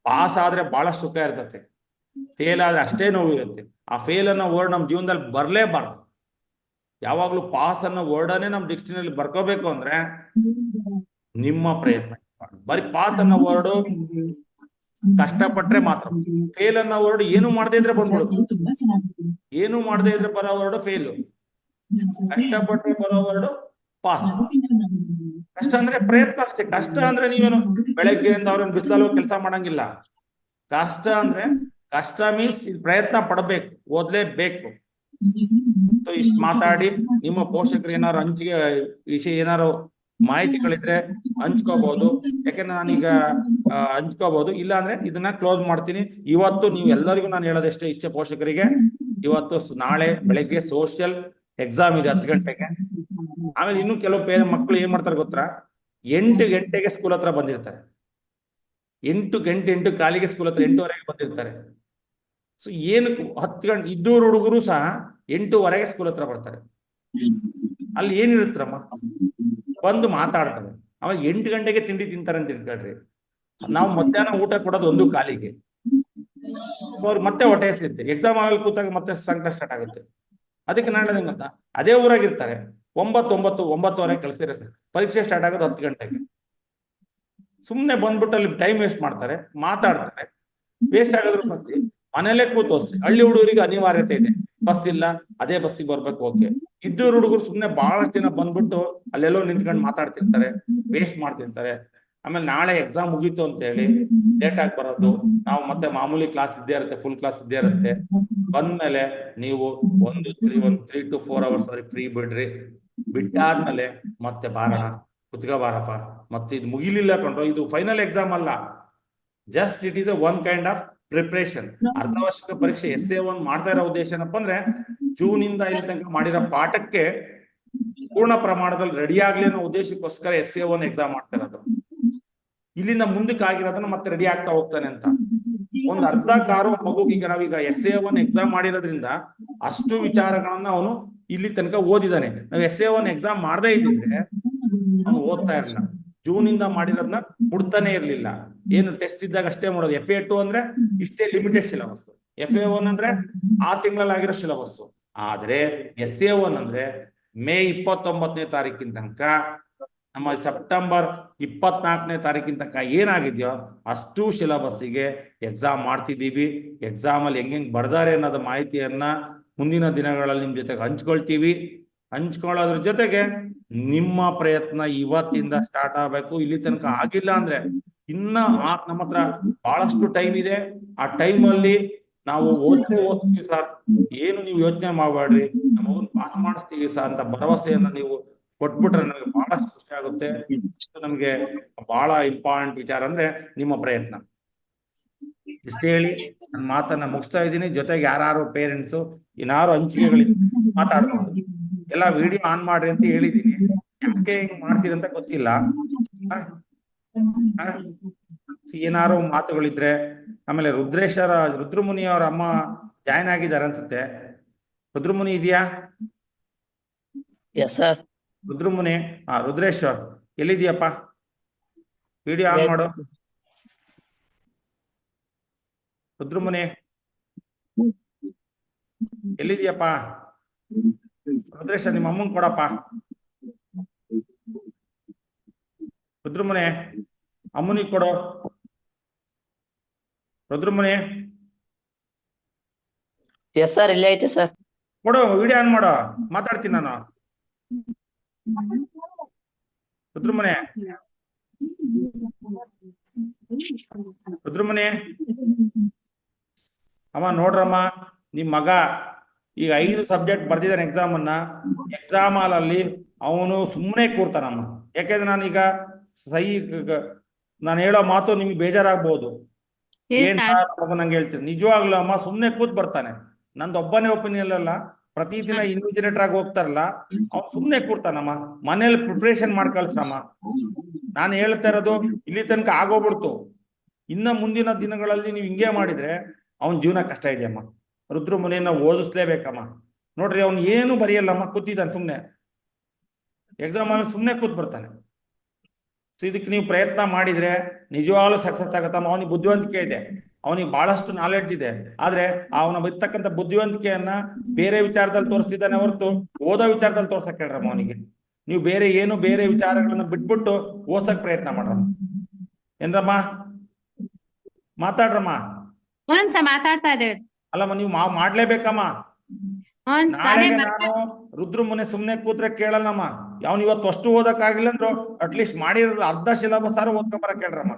ಪಾಸ್ ಆದ್ರೆ ಬಹಳಷ್ಟು ಸುಖ ಇರ್ತತೆ, ಫೇಲ್ ಆದ್ರೆ ಅಷ್ಟೇ ನೋವು ಇರುತ್ತೆ. ಆ ಫೇಲ್ ಅನ್ನೋ ವರ್ಡ್ ನಮ್ಮ ಜೀವನದಲ್ಲಿ ಬರಲೇಬಾರ್ದು. ಯಾವಾಗ್ಲೂ ಪಾಸ್ ಅನ್ನೋ ವರ್ಡನ್ನೇ ನಮ್ಮ ಡಿಕ್ಷನರಿ ಬರ್ಕೋಬೇಕು ಅಂದ್ರೆ ನಿಮ್ಮ ಪ್ರಯತ್ನ. ಬರೀ ಪಾಸ್ ಅನ್ನೋ ವರ್ಡ್ ಕಷ್ಟಪಟ್ರೆ ಮಾತ್ರ. ಫೇಲ್ ಅನ್ನೋ ವರ್ಡ್ ಏನು ಮಾಡದೇ ಇದ್ರೆ ಬಂದ್ಬಿಡುತ್ತೆ. ಏನು ಮಾಡದೇ ಇದ್ರೆ ಬರೋ ವರ್ಡ್ ಫೇಲ್, ಕಷ್ಟಪಟ್ರೆ ಬರೋ ವರ್ಡ್ ಪಾಸ್. ಕಷ್ಟ ಅಂದ್ರೆ ಪ್ರಯತ್ನ ಅಷ್ಟೇ. ಕಷ್ಟ ಅಂದ್ರೆ ನೀವೇನು ಬೆಳಗ್ಗೆಯಿಂದ ಅವ್ರನ್ನ ಬಿಸಿಲಲ್ಲಿ ಕೆಲಸ ಮಾಡಂಗಿಲ್ಲ. ಕಷ್ಟ ಮೀನ್ಸ್ ಪ್ರಯತ್ನ ಪಡಬೇಕು, ಓದ್ಲೇಬೇಕು. ಸೊ ಇಷ್ಟು ಮಾತಾಡಿ ನಿಮ್ಮ ಪೋಷಕರು ಏನಾರು ಹಂಚಿಕೆ ವಿಷಯ ಏನಾರು ಮಾಹಿತಿಗಳಿದ್ರೆ ಹಂಚ್ಕೋಬಹುದು. ಯಾಕಂದ್ರೆ ನಾನೀಗ ಹಂಚ್ಕೋಬಹುದು, ಇಲ್ಲ ಅಂದ್ರೆ ಇದನ್ನ ಕ್ಲೋಸ್ ಮಾಡ್ತೀನಿ. ಇವತ್ತು ನೀವು ಎಲ್ಲರಿಗೂ ನಾನು ಹೇಳೋದಷ್ಟೇ ಇಷ್ಟೇ, ಪೋಷಕರಿಗೆ ನಾಳೆ ಬೆಳಗ್ಗೆ ಸೋಷಿಯಲ್ ಎಕ್ಸಾಮ್ ಇದೆ 10 ಗಂಟೆಗೆ. ಆಮೇಲೆ ಇನ್ನು ಕೆಲವು ಮಕ್ಕಳು ಏನ್ ಮಾಡ್ತಾರೆ ಗೊತ್ತಾ, 8 ಗಂಟೆಗೆ ಸ್ಕೂಲ್ ಹತ್ರ ಬಂದಿರ್ತಾರೆ. 8 ಕಾಲಿಗೆ ಸ್ಕೂಲ್ ಹತ್ರ 8:15 ಬಂದಿರ್ತಾರೆ. ಸೊ ಏನು 10 ಗಂಟೆ ಇದ್ದೂರು ಹುಡುಗರು ಸಹ 8:15 ಸ್ಕೂಲ್ ಹತ್ರ ಬರ್ತಾರೆ. ಅಲ್ಲಿ ಏನಿರುತ್ತಮ್ಮ, ಬಂದು ಮಾತಾಡ್ತಾರೆ. ಆಮೇಲೆ 8 ಗಂಟೆಗೆ ತಿಂಡಿ ತಿಂತಾರೆ ಅಂತ ತಿಳ್ಕೊಳ್ರಿ. ನಾವು ಮಧ್ಯಾಹ್ನ ಊಟ ಕೊಡೋದು 1 ಕಾಲಿಗೆ. ಅವ್ರು ಮತ್ತೆ ಹೊಟ್ಟೆ ಹಸಿರುತ್ತೆ. ಎಕ್ಸಾಮ್ ಹಾಲ್ ಕೂತಾಗ ಮತ್ತೆ ಸಂಕಟ ಸ್ಟಾರ್ಟ್ ಆಗುತ್ತೆ. ಅದಕ್ಕೆ ನಾನು ಹೇಳಿದೆ ಗೊತ್ತಾ, ಅದೇ ಊರಾಗಿರ್ತಾರೆ. 9:30 ಕಳ್ಸಿದ್ರೆ ಸರ್, ಪರೀಕ್ಷೆ ಸ್ಟಾರ್ಟ್ ಆಗೋದು 10 ಗಂಟೆಗೆ. ಸುಮ್ನೆ ಬಂದ್ಬಿಟ್ಟು ಅಲ್ಲಿ ಟೈಮ್ ವೇಸ್ಟ್ ಮಾಡ್ತಾರೆ, ಮಾತಾಡ್ತಾರೆ. ವೇಸ್ಟ್ ಆಗೋದ್ರ ಮತ್ತೆ ಮನೇಲೆ ಕೂತು ಓದಿಸಿ. ಹಳ್ಳಿ ಹುಡುಗರಿಗೆ ಅನಿವಾರ್ಯತೆ ಇದೆ, ಬಸ್ ಇಲ್ಲ, ಅದೇ ಬಸ್ಸಿಗೆ ಬರ್ಬೇಕು. ಓಕೆ, ಇದ್ದೂರು ಹುಡುಗರು ಸುಮ್ನೆ ಬಹಳಷ್ಟು ಜನ ಬಂದ್ಬಿಟ್ಟು ಅಲ್ಲೆಲ್ಲೋ ನಿಂತ್ಕೊಂಡು ಮಾತಾಡ್ತಿರ್ತಾರೆ, ವೇಸ್ಟ್ ಮಾಡ್ತಿರ್ತಾರೆ. ಆಮೇಲೆ ನಾಳೆ ಎಕ್ಸಾಮ್ ಮುಗೀತು ಅಂತ ಹೇಳಿ ಲೇಟ್ ಆಗಿ ಬರೋದು. ನಾವು ಮತ್ತೆ ಮಾಮೂಲಿ ಕ್ಲಾಸ್ ಇದ್ದೇ ಇರುತ್ತೆ, ಫುಲ್ ಕ್ಲಾಸ್ ಇದ್ದೇ ಇರುತ್ತೆ. ಬಂದ್ಮೇಲೆ ನೀವು ಒಂದು 3 to 4 hours ಫ್ರೀ ಬಿಡ್ರಿ. ಬಿಟ್ಟಾದ್ಮೇಲೆ ಮತ್ತೆ ಬಾರಣ, ಕುತ್ಕ ಬಾರಪ್ಪ. ಮತ್ತೆ ಇದು ಮುಗಿಲಿಲ್ಲ ಕೊಂಡ್ರು, ಇದು ಫೈನಲ್ ಎಕ್ಸಾಮ್ ಅಲ್ಲ, just it is one kind of preparation. ಅರ್ಧ ವಾರ್ಷಿಕ ಪರೀಕ್ಷೆ SA1 ಮಾಡ್ತಾ ಇರೋ ಉದ್ದೇಶ ಏನಪ್ಪ ಅಂದ್ರೆ, ಜೂನ್ ಇಂದ ಇಲ್ಲಿ ತನಕ ಮಾಡಿರೋ ಪಾಠಕ್ಕೆ ಪೂರ್ಣ ಪ್ರಮಾಣದಲ್ಲಿ ರೆಡಿ ಆಗ್ಲಿ ಅನ್ನೋ ಉದ್ದೇಶಕ್ಕೋಸ್ಕರ SA1 ಎಕ್ಸಾಮ್ ಮಾಡ್ತಾ ಇರೋದು. ಇಲ್ಲಿಂದ ಮುಂದಕ್ಕೆ ಆಗಿರೋದನ್ನ ಮತ್ತೆ ರೆಡಿ ಆಗ್ತಾ ಹೋಗ್ತಾನೆ ಅಂತ. ಒಂದು ಅರ್ಧ ಕಾರು ಮಗುಗೆ, ಈಗ ನಾವೀಗ SA1 ಎಕ್ಸಾಮ್ ಮಾಡಿರೋದ್ರಿಂದ ಅಷ್ಟು ವಿಚಾರಗಳನ್ನ ಅವನು ಇಲ್ಲಿ ತನಕ ಓದಿದಾನೆ. ನಾವು SA1 ಎಕ್ಸಾಮ್ ಮಾಡದೇ ಇದ್ದಿದ್ರೆ ಅವನು ಓದ್ತಾ ಇರಲಿಲ್ಲ. ಜೂನ್ ಇಂದ ಮಾಡಿರೋದನ್ನ ಮುಡ್ತಾನೆ ಇರ್ಲಿಲ್ಲ. ಏನು ಟೆಸ್ಟ್ ಇದ್ದಾಗ ಅಷ್ಟೇ ಮಾಡೋದು. FA2 ಅಂದ್ರೆ ಇಷ್ಟೇ ಲಿಮಿಟೆಡ್ ಸಿಲೆಬಸ್, FA1 ಅಂದ್ರೆ ಆ ತಿಂಗಳಲ್ಲಿ ಆಗಿರೋ ಸಿಲೆಬಸ್. ಆದ್ರೆ SA1 ಅಂದ್ರೆ ಮೇ 29ನೇ ತಾರೀಕಿನ ತನಕ, ನಮ್ಮ ಸೆಪ್ಟೆಂಬರ್ 24ನೇ ತಾರೀಕಿನ ತನಕ ಏನಾಗಿದೆಯೋ ಅಷ್ಟು ಸಿಲೆಬಸ್ಸಿಗೆ ಎಕ್ಸಾಮ್ ಮಾಡ್ತಿದ್ದೀವಿ. ಎಕ್ಸಾಮ್ ಅಲ್ಲಿ ಹೆಂಗ್ ಬರ್ದಾರೆ ಅನ್ನೋದು ಮಾಹಿತಿಯನ್ನ ಮುಂದಿನ ದಿನಗಳಲ್ಲಿ ನಿಮ್ ಜೊತೆಗೆ ಹಂಚ್ಕೊಳ್ತೀವಿ. ಹಂಚ್ಕೊಳ್ಳೋದ್ರ ಜೊತೆಗೆ ನಿಮ್ಮ ಪ್ರಯತ್ನ ಇವತ್ತಿಂದ ಸ್ಟಾರ್ಟ್ ಆಗ್ಬೇಕು. ಇಲ್ಲಿ ತನಕ ಆಗಿಲ್ಲ ಅಂದ್ರೆ ಇನ್ನ ನಮ್ಮ ಹತ್ರ ಬಹಳಷ್ಟು ಟೈಮ್ ಇದೆ. ಆ ಟೈಮ್ ಅಲ್ಲಿ ನಾವು ಓದ್ತೀವಿ ಸರ್, ಏನು ನೀವು ಯೋಚನೆ ಮಾಡಬೇಡ್ರಿ, ನಮ್ಮನ್ನ ಪಾಸ್ ಮಾಡಿಸ್ತೀವಿ ಸರ್ ಅಂತ ಭರವಸೆಯನ್ನ ನೀವು ಕೊಟ್ಬಿಟ್ರೆ ನನಗೆ ಬಹಳಷ್ಟು ಖುಷಿ ಆಗುತ್ತೆ. ನಮ್ಗೆ ಬಹಳ ಇಂಪಾರ್ಟೆಂಟ್ ವಿಚಾರ ಅಂದ್ರೆ ನಿಮ್ಮ ಪ್ರಯತ್ನ. ಇಷ್ಟ ಹೇಳಿ ನನ್ನ ಮಾತನ್ನ ಮುಗಿಸ್ತಾ ಇದ್ದೀನಿ. ಜೊತೆಗೆ ಯಾರು ಪೇರೆಂಟ್ಸು ಏನಾರು ಹಂಚಿಕೆಗಳಿಂದ ಮಾತಾಡ್ಬೋದು. ಎಲ್ಲ ವಿಡಿಯೋ ಆನ್ ಮಾಡ್ರಿ ಅಂತ ಹೇಳಿದೀನಿ. ಯಾಕೆ ಹಿಂಗ್ ಮಾಡ್ತೀರಿ ಅಂತ ಗೊತ್ತಿಲ್ಲ. ಏನಾರು ಮಾತುಗಳಿದ್ರೆ. ಆಮೇಲೆ ರುದ್ರಮುನಿ ಅವರ ಅಮ್ಮ ಜಾಯ್ನ್ ಆಗಿದ್ದಾರೆ ಅನ್ಸುತ್ತೆ. ರುದ್ರಮುನಿ ಇದೆಯಾ? Yes sir. ರುದ್ರಮುನಿ, ರುದ್ರೇಶ್ವರ್ ಎಲ್ಲಿದ್ಯಪ್ಪ? ವಿಡಿಯೋ ಆನ್ ಮಾಡು. ರುದ್ರಮುನಿ ಎಲ್ಲಿದ್ಯಪ್ಪ? ರುದ್ರೇಶ್ವರ್ ನಿಮ್ಮ ಅಮ್ಮನ್ ಕೊಡಪ್ಪ. ರುದ್ರಮುನಿ ಅಮ್ಮನಿಗೆ ಕೊಡು. ರುದ್ರಮುನಿ ಎಸ್ ಸರ್, ಇಲ್ಲೇ ಐತೆ ಸರ್. ಕೊಡು, ವಿಡಿಯೋ ಆನ್ ಮಾಡು, ಮಾತಾಡ್ತೀನಿ ನಾನು. ರುದ್ರಮುನಿ ಅಮ್ಮ ನೋಡ್ರಮ್ಮ, ನಿಮ್ ಮಗ ಈಗ 5 ಸಬ್ಜೆಕ್ಟ್ ಬರ್ದಿದ್ದಾನೆ ಎಕ್ಸಾಮ್ ಅನ್ನ. ಎಕ್ಸಾಮ್ ಹಾಲಲ್ಲಿ ಅವನು ಸುಮ್ಮನೆ ಕೂರ್ತಾನಮ್ಮ. ಯಾಕೆಂದ್ರೆ ನಾನು ಹೇಳೋ ಮಾತು ನಿಮ್ಗೆ ಬೇಜಾರಾಗ್ಬೋದು. ಏನ್ ನಂಗೆ ಹೇಳ್ತೀನಿ, ನಿಜವಾಗ್ಲೂ ಅಮ್ಮ ಸುಮ್ಮನೆ ಕೂತ್ ಬರ್ತಾನೆ. ನಂದು ಒಬ್ಬನೇ ಒಪಿನಿಯನ್ ಅಲ್ಲ, ಪ್ರತಿದಿನ ಇನ್ವಿಜಿಲೇಟರ್ ಆಗಿ ಹೋಗ್ತಾರಲ್ಲ, ಅವ್ನು ಸುಮ್ಮನೆ ಕೂರ್ತಾನಮ್ಮ. ಮನೇಲಿ ಪ್ರಿಪರೇಷನ್ ಮಾಡ್ಕಳ್ಸಮ್ಮ. ನಾನು ಹೇಳ್ತಾ ಇರೋದು ಇಲ್ಲಿ ತನಕ ಆಗೋಗ್ಬಿಡ್ತು. ಇನ್ನ ಮುಂದಿನ ದಿನಗಳಲ್ಲಿ ನೀವು ಹಿಂಗೆ ಮಾಡಿದ್ರೆ ಅವನ ಜೀವನ ಕಷ್ಟ ಇದೆಯಮ್ಮ. ರುದ್ರಮುನಿಯನ್ನ ಓದಿಸ್ಲೇಬೇಕಮ್ಮ. ನೋಡ್ರಿ, ಅವ್ನು ಏನು ಬರೆಯಲ್ಲಮ್ಮ, ಕೂತಿದ್ದಾನೆ ಸುಮ್ನೆ. ಎಕ್ಸಾಮ್ ಆಮೇಲೆ ಸುಮ್ಮನೆ ಕೂತ್ ಬರ್ತಾನೆ. ಸೊ ಇದಕ್ಕೆ ನೀವು ಪ್ರಯತ್ನ ಮಾಡಿದ್ರೆ ನಿಜವಾಗ್ಲೂ ಸಕ್ಸಸ್ ಆಗತ್ತಮ್ಮ. ಅವನಿಗೆ ಬುದ್ಧಿವಂತಿಕೆ ಇದೆ, ಅವನಿಗೆ ಬಹಳಷ್ಟು ನಾಲೆಡ್ಜ್ ಇದೆ. ಆದ್ರೆ ಅವನ ಇರ್ತಕ್ಕಂಥ ಬುದ್ಧಿವಂತಿಕೆಯನ್ನ ಬೇರೆ ವಿಚಾರದಲ್ಲಿ ತೋರಿಸ್ತಿದ್ದಾನೆ ಹೊರತು ಓದೋ ವಿಚಾರದಲ್ಲಿ ತೋರ್ಸಕ್ ಹೇಳ್ರಮ್ಮ ಅವನಿಗೆ. ನೀವು ಬೇರೆ ವಿಚಾರಗಳನ್ನ ಬಿಟ್ಬಿಟ್ಟು ಓದಕ್ ಪ್ರಯತ್ನ ಮಾಡ್ರಮ್ಮ. ಏನ್ರಮ್ಮ? ಮಾತಾಡ್ರಮ್ಮ. ಮಾತಾಡ್ತಾ ಇದ್ದೇವೆ. ಅಲ್ಲಮ್ಮ, ನೀವು ಮಾಡ್ಲೇಬೇಕಮ್ಮ. ನಾಳೆಗೆ ನಾನು ರುದ್ರಮುನಿ ಸುಮ್ನೆ ಕೂತ್ರೆ ಕೇಳಲ್ಲಮ್ಮ. ಅವ್ನು ಇವತ್ತು ಅಷ್ಟು ಓದಕ್ ಆಗಿಲ್ಲ ಅಂದ್ರು ಅಟ್ಲೀಸ್ಟ್ ಮಾಡಿರೋದು ಅರ್ಧ ಸಿಲೆಬಸ್ ಆರು ಓದ್ಕೊಂಬರಕ್ ಹೇಳ್ರಮ್ಮ.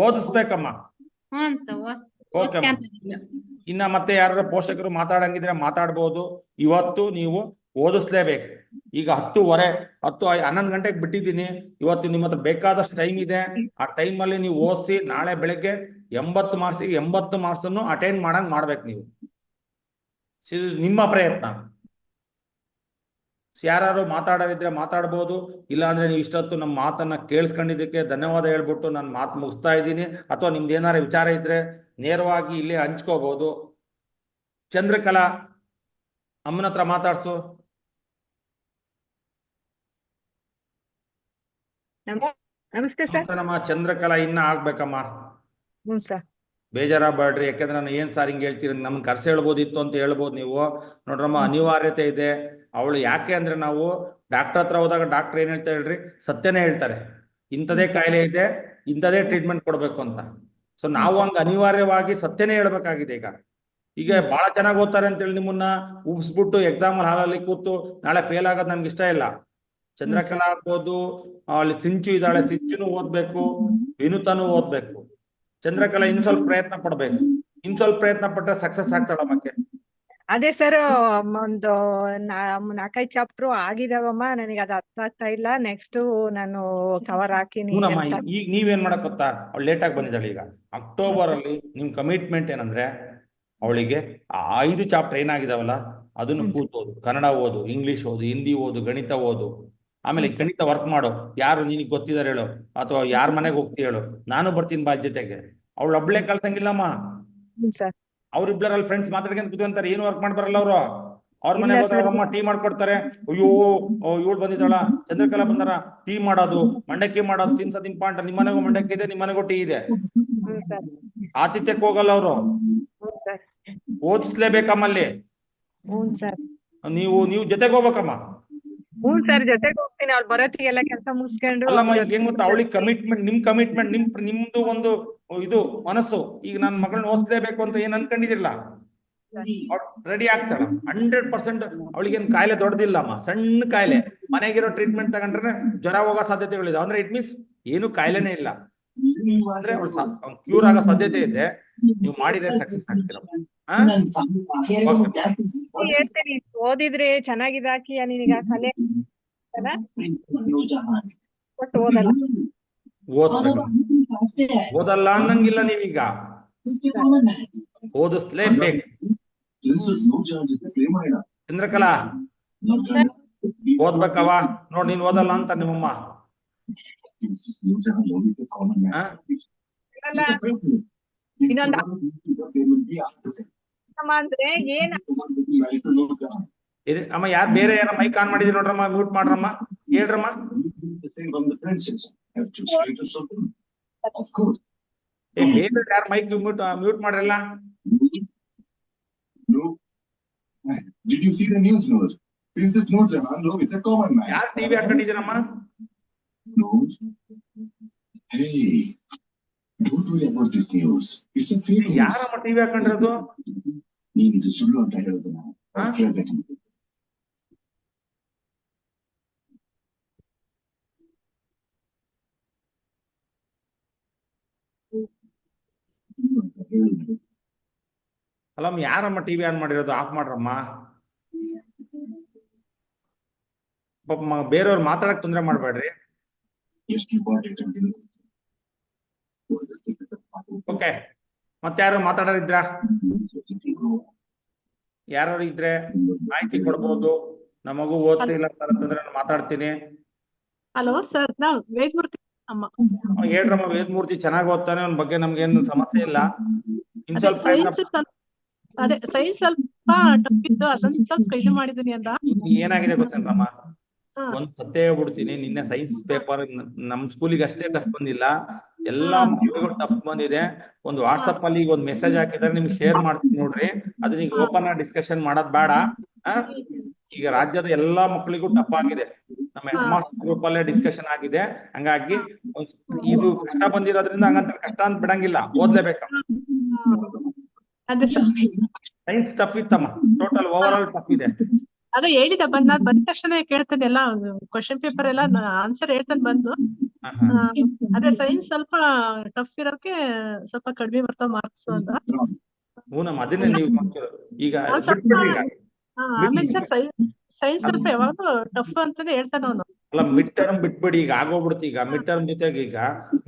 ಓದಿಸ್ಬೇಕಮ್ಮ. ಓಕೆ. ಇನ್ನ ಮತ್ತೆ ಯಾರು ಪೋಷಕರು ಮಾತಾಡಂಗಿದ್ರೆ ಮಾತಾಡ್ಬೋದು. ಇವತ್ತು ನೀವು ಓದಿಸ್ಲೇಬೇಕು. ಈಗ 11 ಗಂಟೆಗೆ ಬಿಟ್ಟಿದ್ದೀನಿ. ಇವತ್ತು ನಿಮ್ಮ ಹತ್ರ ಬೇಕಾದಷ್ಟು ಟೈಮ್ ಇದೆ. ಆ ಟೈಮಲ್ಲಿ ನೀವು ಓದಿಸಿ ನಾಳೆ ಬೆಳಗ್ಗೆ 80 ಮಾರ್ಕ್ಸಿಗೆ 80 ಮಾರ್ಕ್ಸನ್ನು ಅಟೆಂಡ್ ಮಾಡಂಗ್ ಮಾಡ್ಬೇಕು ನೀವು. ಇದು ನಿಮ್ಮ ಪ್ರಯತ್ನ. ಯಾರು ಮಾತಾಡೋರಿದ್ರೆ ಮಾತಾಡ್ಬೋದು, ಇಲ್ಲಾಂದ್ರೆ ನೀವು ಇಷ್ಟೊತ್ತು ನಮ್ಮ ಮಾತನ್ನ ಕೇಳಿಸ್ಕೊಂಡಿದ್ದಕ್ಕೆ ಧನ್ಯವಾದ ಹೇಳ್ಬಿಟ್ಟು ನಾನು ಮಾತು ಮುಗಿಸ್ತಾ ಇದ್ದೀನಿ. ಅಥವಾ ನಿಮ್ದು ಏನಾರ ವಿಚಾರ ಇದ್ರೆ ನೇರವಾಗಿ ಇಲ್ಲೇ ಹಂಚ್ಕೋಬಹುದು. ಚಂದ್ರಕಲಾ ಅಮ್ಮನ ಹತ್ರ ಮಾತಾಡ್ಸು. ನಮಸ್ತೆ ಸರ್. ನಮ್ಮ ಚಂದ್ರಕಲಾ ಇನ್ನ ಆಗ್ಬೇಕಮ್ಮ. ಹ್ಞೂ ಸರ್. ಬೇಜಾರಾಗಬೇಡ್ರಿ, ಯಾಕಂದ್ರೆ ನಾನು ಏನ್ ಸಾರ್ ಹಿಂಗೆ ಹೇಳ್ತೀರಿ, ನಮ್ಗೆ ಕರ್ಸಿ ಹೇಳ್ಬೋದಿತ್ತು ಅಂತ ಹೇಳ್ಬೋದು ನೀವು. ನೋಡ್ರಮ್ಮ, ಅನಿವಾರ್ಯತೆ ಇದೆ. ಅವಳು ಯಾಕೆ ಅಂದ್ರೆ, ನಾವು ಡಾಕ್ಟರ್ ಹತ್ರ ಹೋದಾಗ ಡಾಕ್ಟರ್ ಏನ್ ಹೇಳ್ತಾರೆ ಹೇಳ್ರಿ, ಸತ್ಯನೇ ಹೇಳ್ತಾರೆ. ಇಂಥದೇ ಕಾಯಿಲೆ ಇದೆ, ಇಂಥದೇ ಟ್ರೀಟ್ಮೆಂಟ್ ಕೊಡ್ಬೇಕು ಅಂತ. ಸೊ ನಾವು ಹಂಗ ಅನಿವಾರ್ಯವಾಗಿ ಸತ್ಯನೇ ಹೇಳ್ಬೇಕಾಗಿದೆ. ಈಗ ಬಹಳ ಚೆನ್ನಾಗಿ ಓದ್ತಾರೆ ಅಂತೇಳಿ ನಿಮ್ಮನ್ನ ಉಬ್ಸ್ಬಿಟ್ಟು ಎಕ್ಸಾಮ್ ಹಾಲಲ್ಲಿ ಕೂತು ನಾಳೆ ಫೇಲ್ ಆಗೋದು ನನ್ಗೆ ಇಷ್ಟ ಇಲ್ಲ. ಚಂದ್ರಕಲಾ ಆಗ್ಬೋದು, ಅಲ್ಲಿ ಸಿಂಚು ಇದ್ದಾಳೆ, ಸಿಂಚುನು ಓದ್ಬೇಕು, ವಿನುತಾನು ಓದ್ಬೇಕು. ಚಂದ್ರಕಲಾ ಇನ್ ಸ್ವಲ್ಪ ಪ್ರಯತ್ನ ಪಡ್ಬೇಕು. ಇನ್ ಸ್ವಲ್ಪ ಪ್ರಯತ್ನ ಪಟ್ರೆ ಸಕ್ಸಸ್ ಆಗ್ತಾಳಮ್ಮಕ್ಕೆ. ಅದೇ ಸರ್, ಒಂದು 4-5 ಚಾಪ್ಟರ್ ಆಗಿದಾವಮ್ಮ. ನನಗೆ ಅದು ಅರ್ಥ ಆಗ್ತಾ ಇಲ್ಲ. ನೆಕ್ಸ್ಟ್ ನಾನು ಕವರ್ ಹಾಕಿನಿ ಅಂತ. ಈಗ ನೀವೇನ್ ಮಾಡಕ್ ಗೊತ್ತಾ, ಅವಳು ಲೇಟ್ ಆಗಿ ಬಂದಿದ್ದಾಳೆ. ಈಗ ಅಕ್ಟೋಬರ್ ಅಲ್ಲಿ ನಿಮ್ ಕಮಿಟ್ಮೆಂಟ್ ಏನಂದ್ರೆ, ಅವಳಿಗೆ 5 ಚಾಪ್ಟರ್ ಏನಾಗಿದಾವಲ್ಲ ಅದನ್ನು ಕೂತೋದು. ಕನ್ನಡ ಓದು, ಇಂಗ್ಲಿಷ್ ಓದು, ಹಿಂದಿ ಓದು, ಗಣಿತ ಓದು. ಆಮೇಲೆ ಗಣಿತ ವರ್ಕ್ ಮಾಡು. ಯಾರು ನಿನಗೆ ಗೊತ್ತಿದಾರೆ ಹೇಳು, ಅಥವಾ ಯಾರ ಮನೆಗೆ ಹೋಗ್ತಿ ಹೇಳು, ನಾನು ಬರ್ತೀನಿ ಬಾ ಜೊತೆಗೆ. ಅವಳು ಒಬ್ಳೆ ಕಳ್ಸಂಗಿಲ್ಲಮ್ಮ. ಅವ್ರಿಬ್ಳರಲ್ಲಿ ಫ್ರೆಂಡ್ಸ್ ಮಾತಾಡ್ಕೊಂತ ಕೂತ್ಕೊಂತಾರೆ, ಏನು ವರ್ಕ್ ಮಾಡಿ ಬರಲ್ಲ ಅವರು. ಅವ್ರ ಮನೆಗೆ ಹೋದ್ರೆ ಅವ್ರಮ್ಮ ಟೀ ಮಾಡ್ಕೊಡ್ತಾರೆ. ಅಯ್ಯೋ ಇವಳು ಬಂದಿದ್ದಾಳ, ಚಂದ್ರಕಲಾ ಬಂದಾರ, ಟೀ ಮಾಡೋದು, ಮಂಡಕ್ಕಿ ಮಾಡೋದು, ತಿನ್ಸೋದು ಇಂಪಾರ್ಟೆಂಟ್. ನಿಮ್ಮ ಮನೆಗೂ ಮಂಡಕ್ಕಿ ಇದೆ, ನಿಮ್ಮ ಮನೆಗೂ ಟೀ ಇದೆ. ಆತಿಥ್ಯಕ್ಕೆ ಹೋಗಲ್ಲ ಅವರು. ಓದಿಸ್ಲೇಬೇಕಮ್ಮಲ್ಲಿ. ನೀವು ಜೊತೆಗೆ ಹೋಗ್ಬೇಕಮ್ಮ. ಹ್ಞೂ ಸರ್, ಜೊತೆಗೆ ಹೋಗ್ತೀನಿ. ಅವ್ಳು ಬರೋತ್ತಿಗೆಲ್ಲ ಕೆಲಸ ಮುಗಿಸ್ಕೊಂಡು. ಅಲ್ಲಮ್ಮ, ಏನ್ ಗೊತ್ತಾ, ಅವಳಿಗೆ ಕಮಿಟ್ಮೆಂಟ್, ನಿಮ್ದು ಒಂದು ಇದು ಮನಸ್ಸು. ಈಗ ನನ್ನ ಮಗಳನ್ನ ಓದಿಸ್ಲೇಬೇಕು ಅಂತ ಏನ್ ಅನ್ಕೊಂಡಿದಿರಲ್ಲ, ರೆಡಿ ಆಗ್ತಾಳ 100%. ಅವಳಿಗೇನು ಕಾಯಿಲೆ ದೊಡ್ಡದಿಲ್ಲಮ್ಮ, ಸಣ್ಣ ಕಾಯಿಲೆ. ಮನೆಗಿರೋ ಟ್ರೀಟ್ಮೆಂಟ್ ತಗೊಂಡ್ರೆ ಜ್ವರ ಹೋಗೋ ಸಾಧ್ಯತೆಗಳಿದೆ. ಅಂದ್ರೆ ಇಟ್ ಮೀನ್ಸ್ ಏನು ಕಾಯಿಲೆನೇ ಇಲ್ಲ. ಅಂದ್ರೆ ಕ್ಯೂರ್ ಆಗೋ ಸಾಧ್ಯತೆ ಇದೆ. ನೀವು ಮಾಡಿದ್ರೆ ಸಕ್ಸಸ್ ಆಗ್ತೀರ. ಹೇಳ್ತೀನಿ, ಓದಿದ್ರೆ ಚೆನ್ನಾಗಿದಾಕಿ ನಿನಗ ಕಲೆ ಒಟ್ಟು ಓದಲ್ಲ. ಓದಲ್ಲ ಅನ್ನಂಗಿಲ್ಲ. ನೀವೀಗ ಓದಿಸ್ಲೇಬೇಕು. ಚಂದ್ರಕಲಾ ಓದ್ಬೇಕವ. ನೋಡ್, ನೀನ್ ಓದಲ್ಲ ಅಂತ ನಿಮ್ಮಮ್ಮ. ಇನ್ನೊಂದು ಅಂದ್ರೆ ಏನ್ ಅಮ್ಮ, ಯಾರು ಬೇರೆ ಯಾರ ಮೈಕ್ ಆನ್ ಮಾಡಿದ್ರಿ ನೋಡ್ರಮ್ಮ, ಮ್ಯೂಟ್ ಮಾಡ್ರಮ್ಮ, ಹೇಳ್ರಮ್ಮ. ಬೇರೆ ಯಾರು ಮೈಕ್ ಮ್ಯೂಟ್ ಮಾಡ್ರಲ್ಲ. ಯಾರು ಟಿವಿ ಹಾಕೊಂಡಿದ್ದೀರಮ್ಮ? ಯಾರಮ್ಮ ಟಿವಿ ಹಾಕೊಂಡಿರೋದು? ಸುಳ್ಳು ಅಂತ ಹೇಳೋದನ್ನ ಕೇಳ್ಬೇಕು. ಅಲ್ಲಮ್ಮ, ಯಾರಮ್ಮ ಟಿವಿ ಆನ್ ಮಾಡಿರೋದು? ಆಫ್ ಮಾಡ್ರಮ್ಮ. ಪಾಪ ಬೇರೆಯವ್ರು ಮಾತಾಡಕ್ ತೊಂದ್ರೆ ಮಾಡ್ಬೇಡ್ರಿ. ಓಕೆ, ಮತ್ತೆ ಯಾರು ಮಾತಾಡೋರಿದ್ರ? ಯಾರು ಇದ್ರೆ ಮಾಹಿತಿ ಕೊಡ್ಬೋದು. ನಮ್ಮ ಮಗು ಓದ್ತಿಲ್ಲ ಸರ್ ಅಂತಂದ್ರೆ ನಾನು ಮಾತಾಡ್ತೀನಿ. ಹಲೋ ಸರ್, ನಾವು ವೇದಮೂರ್ತಿ ಅಮ್ಮ. ಹೇಳ್ರಮ್ಮ. ವೇದಮೂರ್ತಿ ಚೆನ್ನಾಗಿ ಓದ್ತಾನೆ, ಅವನ ಬಗ್ಗೆ ನಮ್ಗೇನು ಸಮಸ್ಯೆ ಇಲ್ಲ. ಇನ್ ಸ್ವಲ್ಪ ಅದೇ ಸೈನ್ಸ್ ಸ್ವಲ್ಪ ಟಫ್ ಇತ್ತು, ಅದೊಂದು ಸ್ವಲ್ಪ ಇದು ಮಾಡಿದೀನಿ ಅಂತ. ಏನಾಗಿದೆ ಗೊತ್ತೇನ್ರಮ್ಮ, ಒಂದ್ ಸತ್ಯ ಹೇಳ್ಬಿಡ್ತೀನಿ. ನಿನ್ನೆ ಸೈನ್ಸ್ ಪೇಪರ್ ನಮ್ ಸ್ಕೂಲಿಗೆ ಅಷ್ಟೇ ಟಫ್ ಬಂದಿಲ್ಲ, ಎಲ್ಲಾ ಮಕ್ಕಳಿಗೂ ಟಫ್ ಬಂದಿದೆ. ಒಂದು ವಾಟ್ಸಪ್ ಅಲ್ಲಿ ಈಗ ಒಂದು ಮೆಸೇಜ್ ಹಾಕಿದ್ರೆ ನಿಮ್ಗೆ ಶೇರ್ ಮಾಡ್ತೀನಿ ನೋಡ್ರಿ. ಅದನ್ನ ಈಗ ಓಪನ್ ಆಗಿ ಡಿಸ್ಕಷನ್ ಮಾಡೋದ್ ಬೇಡ. ಈಗ ರಾಜ್ಯದ ಎಲ್ಲಾ ಮಕ್ಕಳಿಗೂ ಟಫ್ ಆಗಿದೆ. ನಮ್ಮ ಹೆಡ್ ಮಾಸ್ಟರ್ ಗ್ರೂಪ್ ಅಲ್ಲೇ ಡಿಸ್ಕಷನ್ ಆಗಿದೆ. ಹಂಗಾಗಿ ಇದು ಕಷ್ಟ ಬಂದಿರೋದ್ರಿಂದ ಹಂಗಂತ ಕಷ್ಟ ಅಂತ ಬಿಡಂಗಿಲ್ಲ, ಓದ್ಲೇಬೇಕ. ಸೈನ್ಸ್ ಟಫ್ ಇತ್ತಮ್ಮ, ಟೋಟಲ್ ಓವರ್ ಆಲ್ ಟಫ್ ಇದೆ. ಅದೇ ಹೇಳಿದ ಬಂದ ತಕ್ಷಣ ಕೇಳ್ತೇನೆ, ಎಲ್ಲ ಕ್ವಶನ್ ಪೇಪರ್ ಎಲ್ಲ ಆನ್ಸರ್ ಹೇಳ್ತಾನೆ ಬಂದು. ಅದೇ ಸೈನ್ಸ್ ಸ್ವಲ್ಪ ಟಫ್ ಇರೋಕೆ ಸ್ವಲ್ಪ ಕಡಿಮೆ ಬರ್ತಾವ ಮಾರ್ಕ್ಸ್ ಅಂತ. ಹ್ಞೂ ನಮ್ಮ ಅದನ್ನೇ ನೀವು ಈಗ ಆಮೇಲೆ ಸರ್ ಸೈನ್ಸ್ ಸ್ವಲ್ಪ ಯಾವಾಗ್ಲೂ ಟಫ್ ಅಂತಾನೆ ಹೇಳ್ತಾನ ಅವನು. ಅಲ್ಲ ಮಿಡ್ ಟರ್ಮ್ ಬಿಟ್ಬಿಡಿ, ಈಗ ಆಗೋಗ್ಬಿಡ್ತು. ಈಗ ಮಿಡ್ ಟರ್ಮ್ ಜೊತೆಗೆ ಈಗ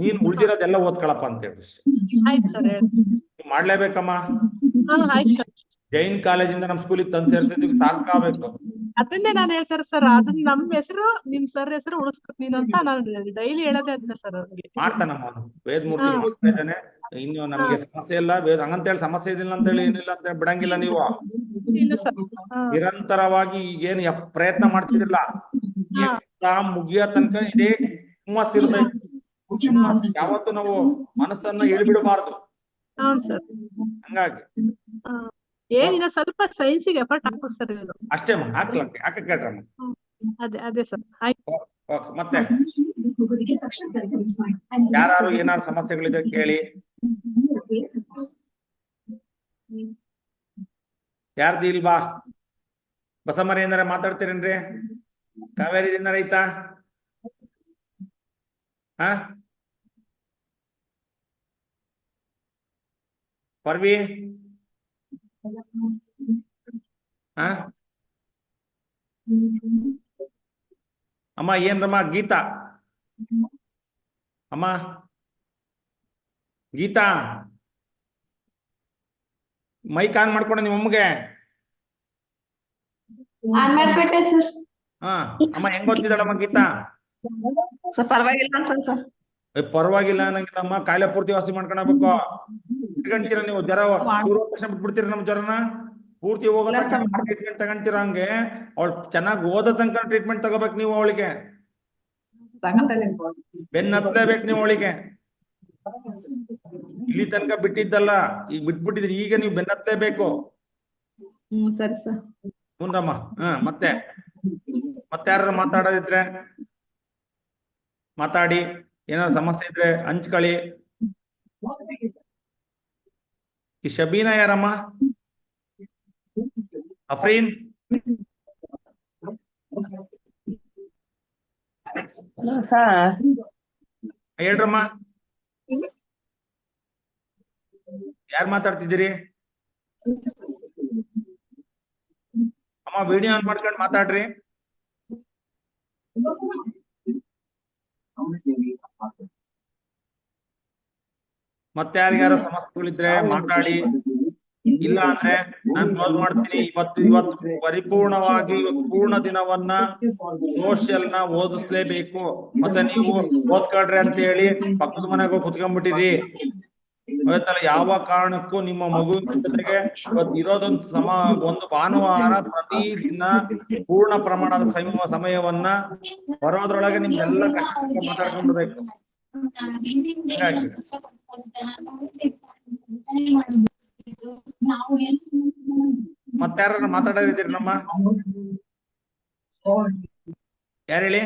ನೀನ್ ಉಳ್ದಿರೋದೆಲ್ಲ ಓದ್ಕೊಳಪ್ಪ ಅಂತ ಹೇಳಿ ಆಯ್ತು ಸರ್ ಹೇಳಿ. ಮಾಡ್ಲೇಬೇಕಮ್ಮ. ಆಯ್ತು ಸರ್. ಜೈನ್ ಕಾಲೇಜಿಂದ ನಮ್ ಸ್ಕೂಲಿಗೆ ತಂದು ಸೇರ್ಸಿದೀವಿ, ಸಾರ್ಥಕ ಆಗ್ಬೇಕು. ಅದನ್ನೇ ನಾನು ಹೇಳ್ತಾರೆ ಸರ್, ಅದನ್ನ ನಮ್ ಹೆಸರು ನಿಮ್ ಸರ್ ಹೆಸರು ಉಳಿಸ್ಬೇಕು ನೀನು ಅಂತ ನಾನು ಡೈಲಿ ಹೇಳೋದೇ ಅದನ್ನ ಸರ್ ಅವ್ರಿಗೆ. ಮಾಡ್ತಾನಮ್ಮ ಅವನು, ವೇದಮೂರ್ತಿ ಮಾಡ್ತಾ ಇದ್ದಾನೆ. ಇನ್ನು ನಮಗೆ ಸಮಸ್ಯೆ ಇಲ್ಲ, ಹಂಗಂತೇಳಿ ಸಮಸ್ಯೆ ಇದಿಲ್ಲ ಅಂತೇಳಿ ಏನಿಲ್ಲ ಅಂತ ಬಿಡಂಗಿಲ್ಲ. ನೀವು ಇಲ್ಲ ಸರ್. ನಿರಂತರವಾಗಿ ಈಗೇನು ಪ್ರಯತ್ನ ಮಾಡ್ತಿದ್ರಲ್ಲ, ಎಕ್ಸಾಮ್ ಮುಗಿಯೋ ತನಕ ಇದೇ ಹುಮ್ಮಸ್ ಇರ್ಬೇಕು. ಯಾವತ್ತು ನಾವು ಮನಸ್ಸನ್ನ ಇಳಿಬಿಡಬಾರ್ದು. ಹೌದು ಸರ್. ಹಂಗಾಗಿ ಏನಿಲ್ಲ, ಸ್ವಲ್ಪ ಸೈನ್ಸಿಗೆ ಎಫರ್ಟ್ ಹಾಕು ಸರ್ ಇದು ಅಷ್ಟೇ ಹಾಕ್ಲಕ್ಕೆ ಯಾಕೆ ಕೇಳ್ರಮ್ಮ. ಅದೇ ಸರ್. ಆಯ್ತು. ಓಕೆ, ಮತ್ತೆ ಯಾರು ಏನಾದ್ರು ಸಮಸ್ಯೆಗಳಿದ್ರೆ ಕೇಳಿ. ಯಾರ್ದು ಇಲ್ವಾ? ಬಸಮ್ಮರಿ ಏನಾರ ಮಾತಾಡ್ತೀರೇನ್ರಿ? ಕಾವೇರಿ ಏನಾರ ಐತಾ? ಹಾ ಪರ್ವಿ ಹಾ ಅಮ್ಮ ಏನ್ರಮ್ಮ? ಗೀತಾ ಅಮ್ಮ, ಗೀತಾ ಮೈಕ್ ಆನ್ ಮಾಡ್ಕೊಂಡು ನಿಮ್ಮ ಅಮ್ಮಗೆ. ಮಾಡ್ಕೊಟ್ಟೆ ಸರ್. ಹಾ ಅಮ್ಮ, ಹೆಂಗ್ ಓದ್ತಿದ್ದಾಳಮ್ಮ ಗೀತಾ? ಪರವಾಗಿಲ್ಲ ಸರ್. ಪರವಾಗಿಲ್ಲ ಅನ್ನಂಗಿಲ್ಲಮ್ಮ, ಕಾಯಿಲೆ ಪೂರ್ತಿ ವಾಸಿ ಮಾಡ್ಕೊಳ್ಬೇಕು. ಇಟ್ಕೊಂತೀರ ನೀವು ಜ್ವರ ಶುರು ತಕ್ಷಣ ಬಿಟ್ಬಿಡ್ತೀರ ನಮ್ಮ ಜ್ವರನ? ಪೂರ್ತಿ ಹೋಗೋ ಟ್ರೀಟ್ಮೆಂಟ್ ತಗೊಂತೀರ. ಹಂಗೆ ಅವಳು ಚೆನ್ನಾಗಿ ಓದೋ ತನಕ ಟ್ರೀಟ್ಮೆಂಟ್ ತಗೋಬೇಕು ನೀವು. ಅವಳಿಗೆ ಬೆನ್ನ ಹತ್ಲೇಬೇಕು ನೀವು ಅವಳಿಗೆ. ಇಲ್ಲಿ ತನಕ ಬಿಟ್ಟಿದ್ದಲ್ಲ, ಈಗ ಬಿಟ್ಬಿಟ್ಟಿದ್ರಿ, ಈಗ ನೀವು ಬೆನ್ನ ಹತ್ಲೇಬೇಕು. ಸರಿ ಸರ್. ಹುನ್ರಮ್ಮ. ಮತ್ತೆ ಯಾರು ಮಾತಾಡೋದಿದ್ರೆ ಮಾತಾಡಿ, ಏನಾದ್ರು ಸಮಸ್ಯೆ ಇದ್ರೆ ಹಂಚ್ಕೊಳ್ಳಿ. ಈ ಶಬೀನಾ ಯಾರಮ್ಮ? ಅಫ್ರೀನ್ ಹೇಳ್ರಮ್ಮ, ಯಾರು ಮಾತಾಡ್ತಿದ್ದೀರಿ? ಅಮ್ಮ ವಿಡಿಯೋ ಆನ್ ಮಾಡ್ಕೊಂಡು ಮಾತಾಡ್ರಿ. ಮತ್ತೆ ಯಾರಿಗಾರು ಸಮಸ್ಯೆಗಳಿದ್ರೆ ಮಾತಾಡಿ. ಇಲ್ಲ ಅಂದ್ರೆ ನಾನು ಕ್ಲೋಸ್ ಮಾಡ್ತೀನಿ. ಇವತ್ತು ಪರಿಪೂರ್ಣವಾಗಿ ಪೂರ್ಣ ದಿನವನ್ನ ಸೋಷಿಯಲ್ ನ ಓದಿಸ್ಲೇಬೇಕು. ಮತ್ತೆ ನೀವು ಓದ್ಕೊಳ್ರಿ ಅಂತ ಹೇಳಿ ಪಕ್ಕದ ಮನೆಗೆ ಹೋಗಿ ಕುತ್ಕೊಂಡ್ಬಿಟ್ಟಿರಿ. ಆಯ್ತಲ್ಲ, ಯಾವ ಕಾರಣಕ್ಕೂ ನಿಮ್ಮ ಮಗುವಿನ ಜೊತೆಗೆ ಇವತ್ತು ಇರೋದೊಂದು ಒಂದು ಭಾನುವಾರ ಪ್ರತಿದಿನ ಪೂರ್ಣ ಪ್ರಮಾಣದ ಸಮಯವನ್ನ ಬರೋದ್ರೊಳಗೆ ನಿಮ್ಗೆಲ್ಲ ಮಾತಾಡ್ಕೊಂಡ್ಬೇಕು. ಮತ್ತೆ ಯಾರು ಮಾತಾಡೋದಿದ್ದೀರಿ ನಮ್ಮ? ಯಾರು ಹೇಳಿ?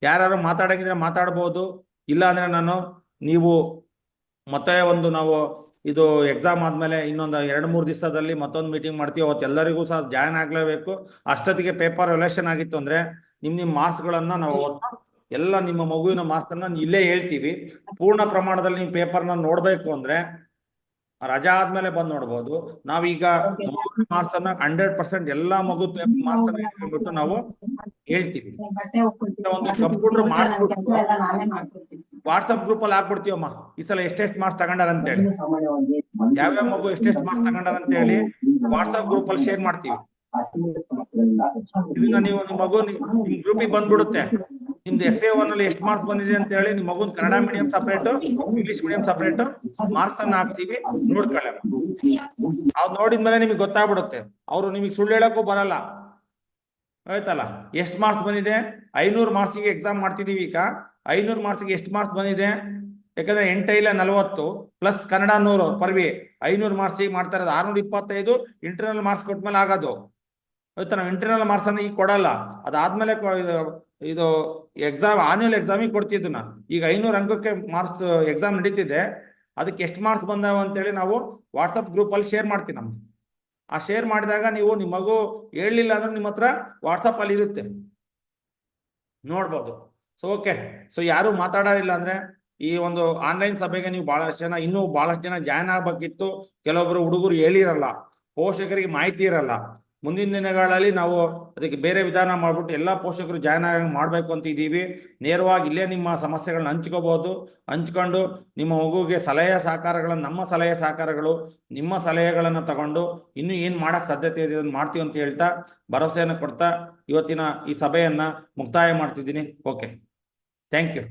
ಯಾರು ಮಾತಾಡಂಗಿದ್ರೆ ಮಾತಾಡ್ಬೋದು. ಇಲ್ಲ ಅಂದ್ರೆ ನೀವು ಮತ್ತೆ ನಾವು ಇದು ಎಕ್ಸಾಮ್ ಆದ್ಮೇಲೆ ಇನ್ನೊಂದು 2-3 ದಿವಸದಲ್ಲಿ ಮತ್ತೊಂದು ಮೀಟಿಂಗ್ ಮಾಡ್ತೀವಿ. ಅವತ್ತು ಎಲ್ಲರಿಗೂ ಸಹ ಜಾಯ್ನ್ ಆಗ್ಲೇಬೇಕು. ಅಷ್ಟೊತ್ತಿಗೆ ಪೇಪರ್ ರಿಲೇಷನ್ ಆಗಿತ್ತು ಅಂದ್ರೆ ನಿಮ್ಮ ಮಾರ್ಕ್ಸ್ಗಳನ್ನ ನಾವು ಎಲ್ಲ ನಿಮ್ಮ ಮಗುವಿನ ಮಾರ್ಕ್ಸ್ ಅನ್ನ ಇಲ್ಲೇ ಹೇಳ್ತೀವಿ. ಪೂರ್ಣ ಪ್ರಮಾಣದಲ್ಲಿ ನೀವು ಪೇಪರ್ನ ನೋಡ್ಬೇಕು ಅಂದ್ರೆ ರಜಾ ಆದ್ಮೇಲೆ ಬಂದು ನೋಡ್ಬೋದು. ನಾವೀಗ ಮಾರ್ಕ್ಸ್ ಅನ್ನ 100% ಎಲ್ಲಾ ಮಗು ಮಾರ್ಕ್ಸ್ ಅನ್ನ ಇಟ್ಕೊಂಡ್ಬಿಟ್ಟು ನಾವು ಹೇಳ್ತೀವಿ. ಒಂದು ಕಂಪ್ಯೂಟರ್ ವಾಟ್ಸಪ್ ಗ್ರೂಪ್ ಅಲ್ಲಿ ಹಾಕ್ಬಿಡ್ತೀವಮ್ಮ, ಈ ಸಲ ಎಷ್ಟೆಷ್ಟು ಮಾರ್ಕ್ಸ್ ತಗೊಂಡಾರ ಅಂತ ಹೇಳಿ, ಯಾವ್ಯಾವ ಮಗು ಎಷ್ಟೆಷ್ಟು ಮಾರ್ಕ್ಸ್ ತಗೊಂಡಾರ ಅಂತ ಹೇಳಿ ವಾಟ್ಸಪ್ ಗ್ರೂಪ್ ಅಲ್ಲಿ ಶೇರ್ ಮಾಡ್ತೀವಿ. ಇದನ್ನ ನೀವು ನಿಮ್ಮ ಮಗು ನಿಮ್ ಗ್ರೂಪಿಗೆ ಬಂದ್ಬಿಡುತ್ತೆ. ನಿಮ್ದು SA1 ಅಲ್ಲಿ ಎಷ್ಟು ಮಾರ್ಕ್ಸ್ ಬಂದಿದೆ ಅಂತ ಹೇಳಿ ನಿಮ್ಮ ಮಗುನ್ Kannada medium separate, English medium separate marks ಅನ್ನ ಹಾಕ್ತೀವಿ. ನೋಡ್ಕೊಳ್ಳ, ಅವ್ ನೋಡಿದ್ಮೇಲೆ ನಿಮಗೆ ಗೊತ್ತಾಗ್ಬಿಡುತ್ತೆ. ಅವ್ರು ನಿಮಗೆ ಸುಳ್ಳು ಹೇಳಕ್ಕೂ ಬರಲ್ಲ. ಆಯ್ತಲ್ಲ, ಎಷ್ಟು ಮಾರ್ಕ್ಸ್ ಬಂದಿದೆ? 500 ಮಾರ್ಕ್ಸಿಗೆ ಎಕ್ಸಾಮ್ ಮಾಡ್ತಿದೀವಿ. ಈಗ 500 ಮಾರ್ಕ್ಸಿಗೆ ಎಷ್ಟು ಮಾರ್ಕ್ಸ್ ಬಂದಿದೆ? ಯಾಕಂದ್ರೆ 8 ಇಲ್ಲ 40 ಪ್ಲಸ್ ಕನ್ನಡ 100 ಪರ್ವಿ 500 ಮಾರ್ಕ್ಸಿಗೆ ಮಾಡ್ತಾ ಇರೋದು 625 ಇಂಟರ್ನಲ್ ಮಾರ್ಕ್ಸ್ ಕೊಟ್ಮೇಲೆ ಆಗೋದು. ಆಯ್ತಾ, ನಾವು ಇಂಟರ್ನಲ್ ಮಾರ್ಕ್ಸ್ ಅನ್ನ ಈಗ ಕೊಡಲ್ಲ, ಅದಾದ್ಮೇಲೆ ಇದು ಎಕ್ಸಾಮ್ ಆನ್ಯುವಲ್ ಎಕ್ಸಾಮಿಗೆ ಕೊಡ್ತಿದ್ದು ನಾನು. ಈಗ 500 ಅಂಕಕ್ಕೆ ಮಾರ್ಕ್ಸ್ ಎಕ್ಸಾಮ್ ನಡೀತಿದೆ. ಅದಕ್ಕೆ ಎಷ್ಟು ಮಾರ್ಕ್ಸ್ ಬಂದಾವ ಅಂತೇಳಿ ನಾವು ವಾಟ್ಸಪ್ ಗ್ರೂಪ್ ಅಲ್ಲಿ ಶೇರ್ ಮಾಡ್ತೀವಿ. ನಮ್ಮ ಆ ಶೇರ್ ಮಾಡಿದಾಗ ನೀವು ನಿಮ್ಮ ಮಗು ಹೇಳಲಿಲ್ಲ ಅಂದ್ರೆ ನಿಮ್ಮ ಹತ್ರ ವಾಟ್ಸಪ್ ಅಲ್ಲಿ ಇರುತ್ತೆ, ನೋಡ್ಬೋದು. ಸೊ ಓಕೆ, ಸೊ ಯಾರು ಮಾತಾಡೋರಿಲ್ಲ ಅಂದ್ರೆ ಈ ಒಂದು ಆನ್ಲೈನ್ ಸಭೆಗೆ ನೀವು ಬಹಳಷ್ಟು ಜನ ಜಾಯ್ನ್ ಆಗ್ಬೇಕಿತ್ತು. ಕೆಲವೊಬ್ರು ಹುಡುಗರು ಹೇಳಿರಲ್ಲ, ಪೋಷಕರಿಗೆ ಮಾಹಿತಿ ಇರಲ್ಲ. ಮುಂದಿನ ದಿನಗಳಲ್ಲಿ ನಾವು ಅದಕ್ಕೆ ಬೇರೆ ವಿಧಾನ ಮಾಡ್ಬಿಟ್ಟು ಎಲ್ಲ ಪೋಷಕರು ಜಾಯ್ನ್ ಆಗಿ ಮಾಡಬೇಕು ಅಂತ ಇದ್ದೀವಿ. ನೇರವಾಗಿ ಇಲ್ಲೇ ನಿಮ್ಮ ಸಮಸ್ಯೆಗಳನ್ನ ಹಂಚ್ಕೋಬಹುದು. ಹಂಚ್ಕೊಂಡು ನಿಮ್ಮ ಮಗುವಿಗೆ ಸಲಹೆ ಸಹಕಾರಗಳನ್ನು, ನಮ್ಮ ಸಲಹೆ ಸಹಕಾರಗಳು, ನಿಮ್ಮ ಸಲಹೆಗಳನ್ನು ತಗೊಂಡು ಇನ್ನೂ ಏನು ಮಾಡಕ್ಕೆ ಸಾಧ್ಯತೆ ಇದೆ ಅದನ್ನು ಮಾಡ್ತೀವಿ ಅಂತ ಹೇಳ್ತಾ ಭರವಸೆಯನ್ನು ಕೊಡ್ತಾ ಇವತ್ತಿನ ಈ ಸಭೆಯನ್ನು ಮುಕ್ತಾಯ ಮಾಡ್ತಿದ್ದೀನಿ. Okay, thank you.